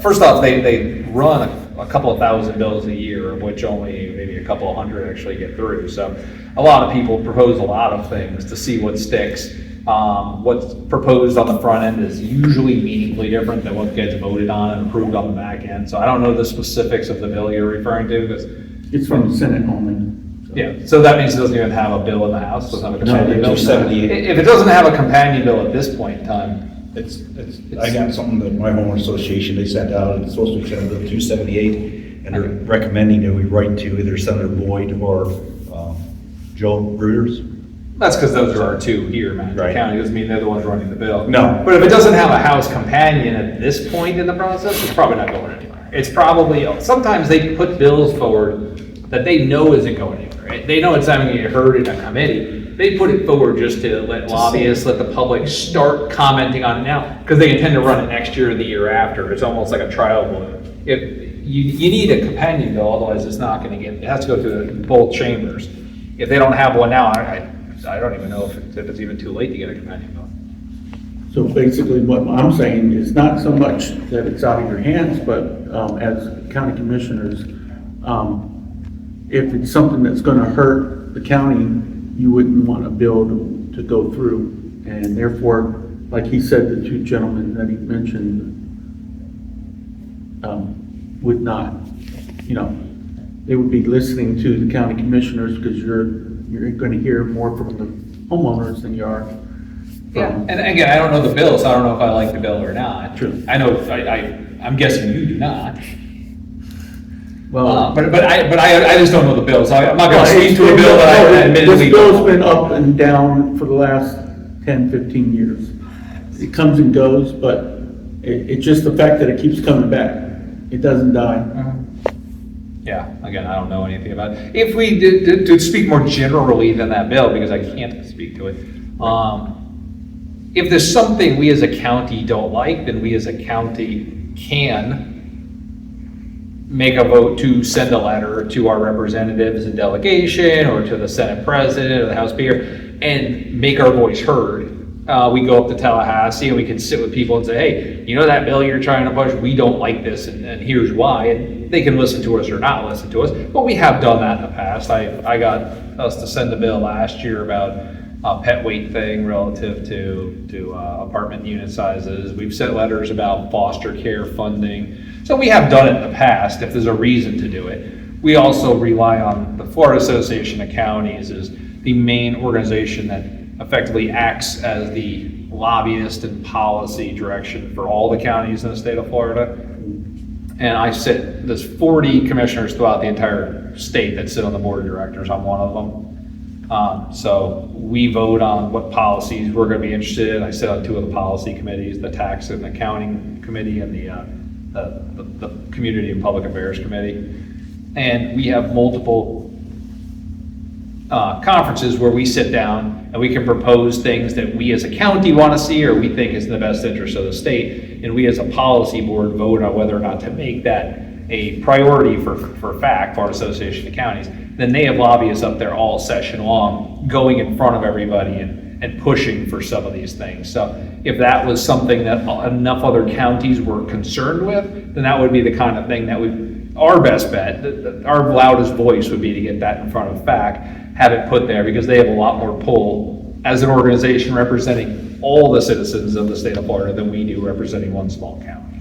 first off, they run a couple of thousand bills a year, of which only maybe a couple of hundred actually get through. So a lot of people propose a lot of things to see what sticks. What's proposed on the front end is usually meaningfully different than what gets voted on and approved on the back end. So I don't know the specifics of the bill you're referring to, because, it's from the Senate only. yeah, so that means it doesn't even have a bill in the House, doesn't have a No, companion the bill. 278. If it doesn't have a companion bill at this point in time, I got something that my homeowner association, they sent out, it's supposed to be Senate Bill 278, and they're recommending that we write to either Senator Boyd or Joe Reuters. that's because those are our two here, Manatee Right. County, doesn't mean they're the ones running the bill. No. But if it doesn't have a House companion at this point in the process, it's probably not going anywhere. It's probably, sometimes they put bills forward that they know isn't going anywhere. Right? They know it's not going to get heard in a committee. They put it forward just to let lobbyists, let the public start commenting on it now, because they intend to run it next year or the year after. It's almost like a trial balloon. If you need a companion bill, otherwise it's not going to get, it has to go through both chambers. If they don't have one now, I don't even know if it's even too late to get a companion bill. So basically what I'm saying is not so much that it's out of your hands, but as county commissioners, if it's something that's gonna hurt the county, you wouldn't want a bill to go through. And therefore, like he said, the two gentlemen that he mentioned would not, they would be listening to the county commissioners because you're gonna hear more from the homeowners than you are Yeah, from. and again, I don't know the bill, so I don't know if I like the bill or not. True. I know, I'm guessing you do not. Well, But I just don't know the bill, so I'm not gonna speak to a bill that I admittedly This bill's don't. been up and down for the last 10, 15 years. It comes and goes, but it's just the fact that it keeps coming back. It doesn't die. Yeah, again, I don't know anything about it. If we did, to speak more generally than that bill, because I can't speak to it, if there's something we as a county don't like, then we as a county can make a vote to send a letter to our representatives and delegation, or to the Senate President or the House Speaker, and make our voice heard. We go up to Tallahassee and we can sit with people and say, hey, you know that bill you're trying to push? We don't like this, and here's why. And they can listen to us or not listen to us, but we have done that in the past. I got us to send a bill last year about a pet weight thing relative to apartment unit sizes. We've sent letters about foster care funding. So we have done it in the past if there's a reason to do it. We also rely on the Florida Association of Counties as the main organization that effectively acts as the lobbyist and policy direction for all the counties in the state of Florida. And there's 40 commissioners throughout the entire state that sit on the board of directors. I'm one of them. So we vote on what policies we're going to be interested in. I sit on two of the policy committees, the tax and accounting committee and the community and public affairs committee. And we have multiple conferences where we sit down and we can propose things that we as a county want to see or we think is in the best interest of the state. And we as a policy board vote on whether or not to make that a priority for FAC, Florida Association of Counties. Then they have lobbyists up there all session long, going in front of everybody and pushing for some of these things. So if that was something that enough other counties were concerned with, then that would be the kind of thing that our best bet, our loudest voice would be to get that in front of FAC, have it put there, because they have a lot more pull as an organization representing all the citizens of the state of Florida than we do representing one small county.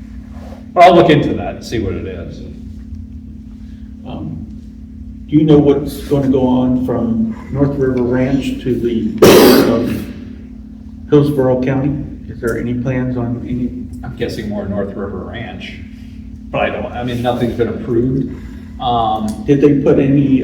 But I'll look into that and see what it is. Do you know what's going to go on from North River Ranch to the Hillsborough County? Is there any plans on any? I'm guessing more North River Ranch, but I mean, nothing's been approved. Did they put any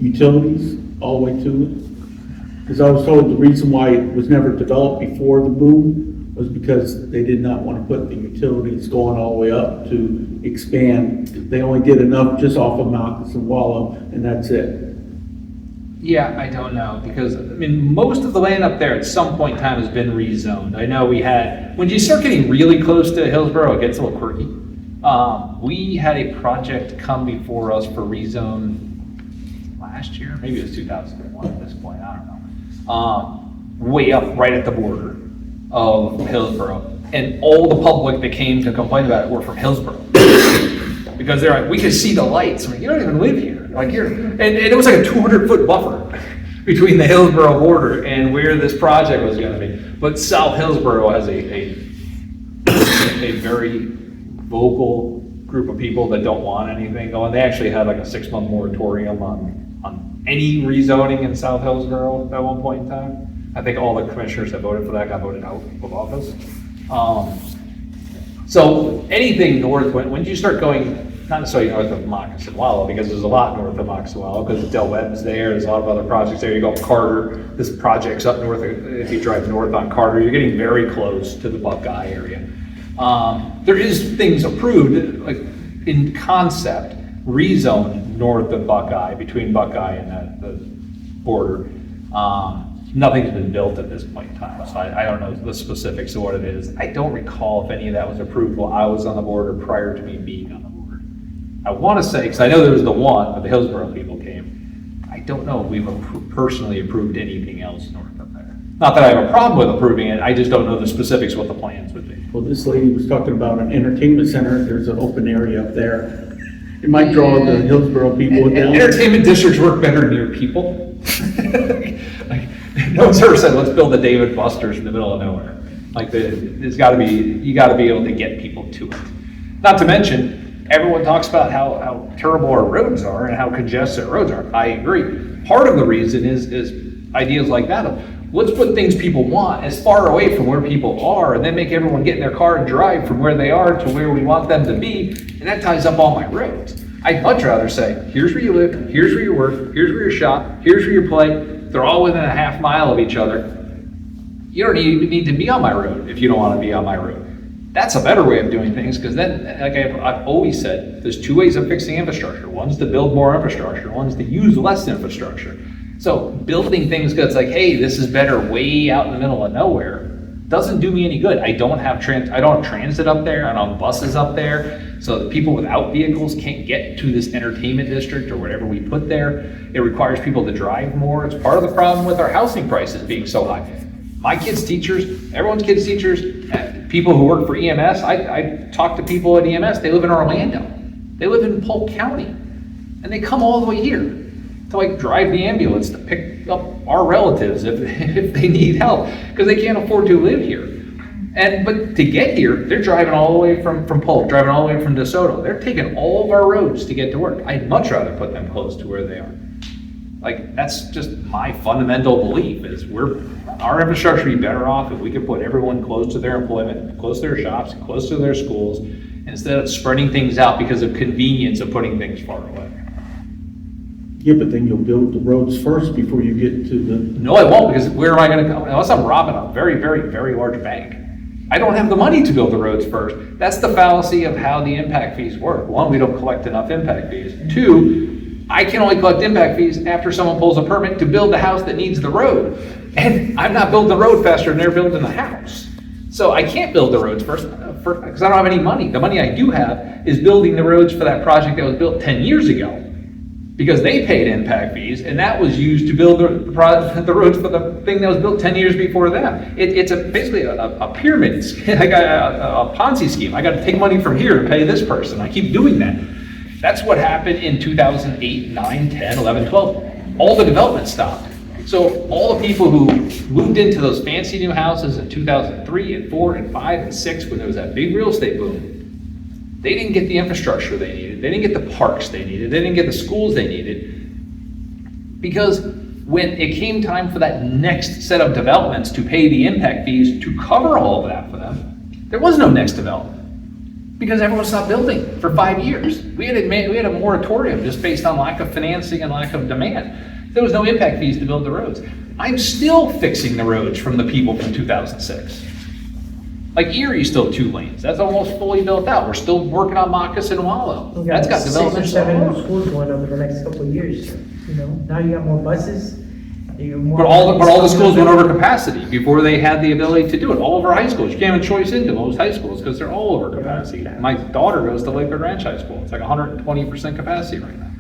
utilities all the way to it? Because I was told the reason why it was never developed before the boom was because they did not want to put the utilities going all the way up to expand. They only did enough just off of Moccasin Wallow, and that's it. Yeah, I don't know, because, I mean, most of the land up there at some point in time has been rezoned. I know we had, when you start getting really close to Hillsborough, it gets a little quirky. We had a project come before us for rezone last year, maybe it was 2001 at this point, I don't know. Way up right at the border of Hillsborough. And all the public that came to complain about it were from Hillsborough. Because they're like, we could see the lights. I mean, you don't even live here. Like and it was like a 200-foot buffer between the Hillsborough border and where this project was going to be. But South Hillsborough has a very vocal group of people that don't want anything going. They actually had like a 6-month moratorium on any rezoning in South Hillsborough at one point in time. I think all the commissioners that voted for that got voted out of office. So anything north, when you start going, not necessarily north of Moccasin Wallow, because there's a lot north of Moccasin Wallow, because Del Webb's there, there's a lot of other projects there. You go up Carter, this project's up north, if you drive north on Carter, you're getting very close to the Buckeye area. There is things approved, like in concept, rezone north of Buckeye, between Buckeye and the border. Nothing's been built at this point in time, so I don't know the specifics of what it is. I don't recall if any of that was approved while I was on the board or prior to me being on the board. I want to say, because I know there was the one, but the Hillsborough people came. I don't know if we've personally approved anything else north of there. Not that I have a problem with approving it, I just don't know the specifics of what the plans would be. Well, this lady was talking about an entertainment center. There's an open area up there. It might draw the Hillsborough people down. Entertainment districts work better near people. No one's ever said, let's build a Dave & Buster's in the middle of nowhere. Like, there's got to be, you got to be able to get people to it. Not to mention, everyone talks about how terrible our roads are and how congested our roads are. I agree. Part of the reason is ideas like that of, let's put things people want as far away from where people are, and then make everyone get in their car and drive from where they are to where we want them to be, and that ties up all my roads. I'd much rather say, here's where you live, here's where you work, here's where you shop, here's where you play. They're all within a half mile of each other. You don't even need to be on my road if you don't want to be on my road. That's a better way of doing things, because then, like I've always said, there's two ways of fixing infrastructure. One's to build more infrastructure, one's to use less infrastructure. So building things that's like, hey, this is better way out in the middle of nowhere, doesn't do me any good. I don't have transit up there, I don't have buses up there, so the people without vehicles can't get to this entertainment district or whatever we put there. It requires people to drive more. It's part of the problem with our housing prices being so high. My kids' teachers, everyone's kids' teachers, people who work for EMS, I talk to people at EMS, they live in Orlando. They live in Polk County, and they come all the way here to like drive the ambulance to pick up our relatives if they need help, because they can't afford to live here. But to get here, they're driving all the way from Polk, driving all the way from DeSoto. They're taking all of our roads to get to work. I'd much rather put them close to where they are. Like, that's just my fundamental belief, is our infrastructure would be better off if we could put everyone close to their employment, close to their shops, close to their schools, instead of spreading things out because of convenience of putting things far away. Yeah, but then you'll build the roads first before you get to the... No, I won't, because where am I gonna go? Unless I'm robbing a very, very, very large bank. I don't have the money to build the roads first. That's the fallacy of how the impact fees work. One, we don't collect enough impact fees. Two, I can only collect impact fees after someone pulls a permit to build the house that needs the road. And I'm not building the road faster than they're building the house. So I can't build the roads first because I don't have any money. The money I do have is building the roads for that project that was built 10 years ago, because they paid impact fees, and that was used to build the roads for the thing that was built 10 years before them. It's basically a pyramid scheme. I got a Ponzi scheme. I got to take money from here to pay this person. I keep doing that. That's what happened in 2008, 9, 10, 11, 12. All the development stopped. So all the people who moved into those fancy new houses in 2003 and 4 and 5 and 6, when there was that big real estate boom, they didn't get the infrastructure they needed. They didn't get the parks they needed. They didn't get the schools they needed, because when it came time for that next set of developments to pay the impact fees to cover all of that for them, there was no next development because everyone stopped building for 5 years. We had a moratorium just based on lack of financing and lack of demand. There was no impact fees to build the roads. I'm still fixing the roads from the people from 2006. Like Erie's still 2 lanes. That's almost fully built out. We're still working on Moccasin Wallow. We That's got development. 6 or 7 new schools going over the next couple of years, you know, now you got more buses, you got more. But all the schools went over capacity before they had the ability to do it. All of our high schools, you can't even choice into most high schools because they're all over capacity. My daughter goes to Lakewood Ranch High School. It's like 120% capacity right now.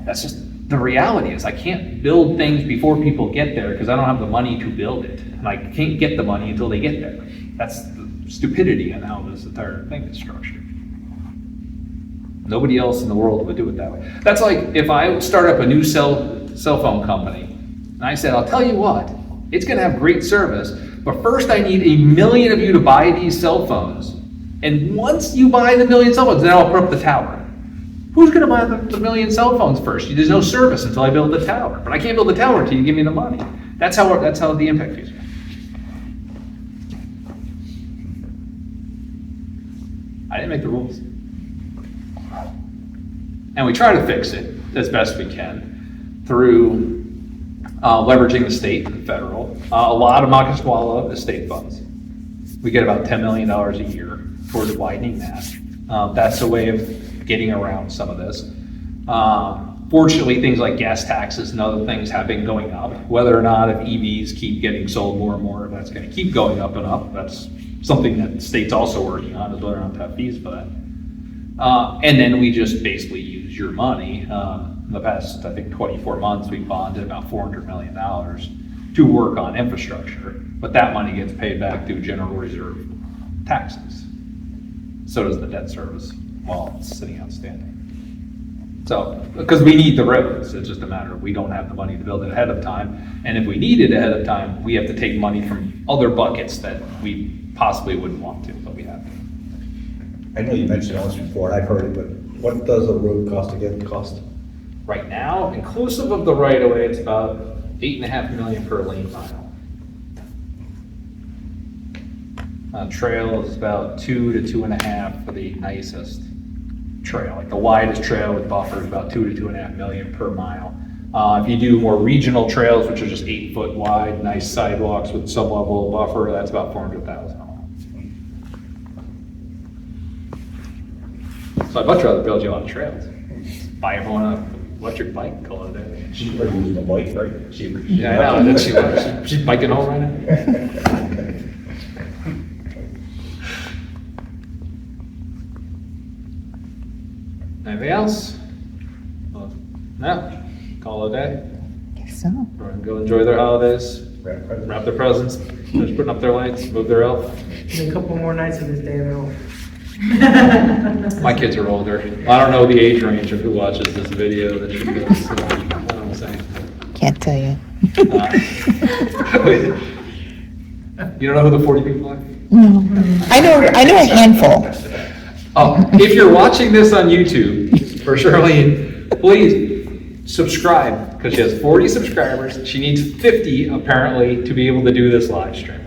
That's just, the reality is I can't build things before people get there because I don't have the money to build it. And I can't get the money until they get there. That's the stupidity in how this entire thing is structured. Nobody else in the world would do it that way. That's like if I start up a new cell phone company, and I said, I'll tell you what, it's gonna have great service, but first I need 1 million of you to buy these cell phones. And once you buy the 1 million cell phones, then I'll put up the tower. Who's gonna buy the 1 million cell phones first? There's no service until I build the tower. But I can't build the tower until you give me the money. That's how the impact fees work. I didn't make the rules. And we try to fix it as best we can through leveraging the state and federal. A lot of Moccasin Wallow is state funds. We get about $10 million a year towards widening that. That's a way of getting around some of this. Fortunately, things like gas taxes and other things have been going up. Whether or not if EVs keep getting sold more and more, if that's going to keep going up and up, that's something that the state's also working on, is whether or not to have fees for that. And then we just basically use your money. In the past, I think 24 months, we bonded about $400 million to work on infrastructure, but that money gets paid back through general reserve taxes. So does the debt service while it's sitting outstanding. So, because we need the roads, it's just a matter of we don't have the money to build it ahead of time. And if we need it ahead of time, we have to take money from other buckets that we possibly wouldn't want to, but we have to. I know you mentioned all this before, and I've heard it, but what does a road cost? Right now, inclusive of the right-of-way, it's about $8.5 million per lane mile. Trail is about 2 to 2.5 for the nicest trail. Like the widest trail with buffer is about 2 to 2.5 million per mile. If you do more regional trails, which are just 8 foot wide, nice sidewalks with some level of buffer, that's about $400,000. So I'd much rather build you a lot of trails. Buy everyone an electric bike and call it a day. She's using a bike, right? Yeah, I know, that's she's biking home right now. Anything else? No? Call it a day? Guess so. Everyone go enjoy their holidays, wrap their presents, finish putting up their lights, move their elf. A couple more nights of this day, though. My kids are older. I don't know the age range of who watches this video that she does, so I don't know what I'm saying. Can't tell you. You don't know who the 40 people are? No. I know a handful. Oh, if you're watching this on YouTube, for Charlene, please subscribe, because she has 40 subscribers. She needs 50, apparently, to be able to do this live stream.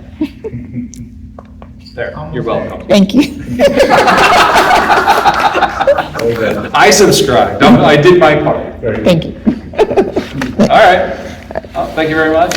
There, you're welcome. Thank you. I subscribed. I did my part. Thank you. All right. Thank you very much.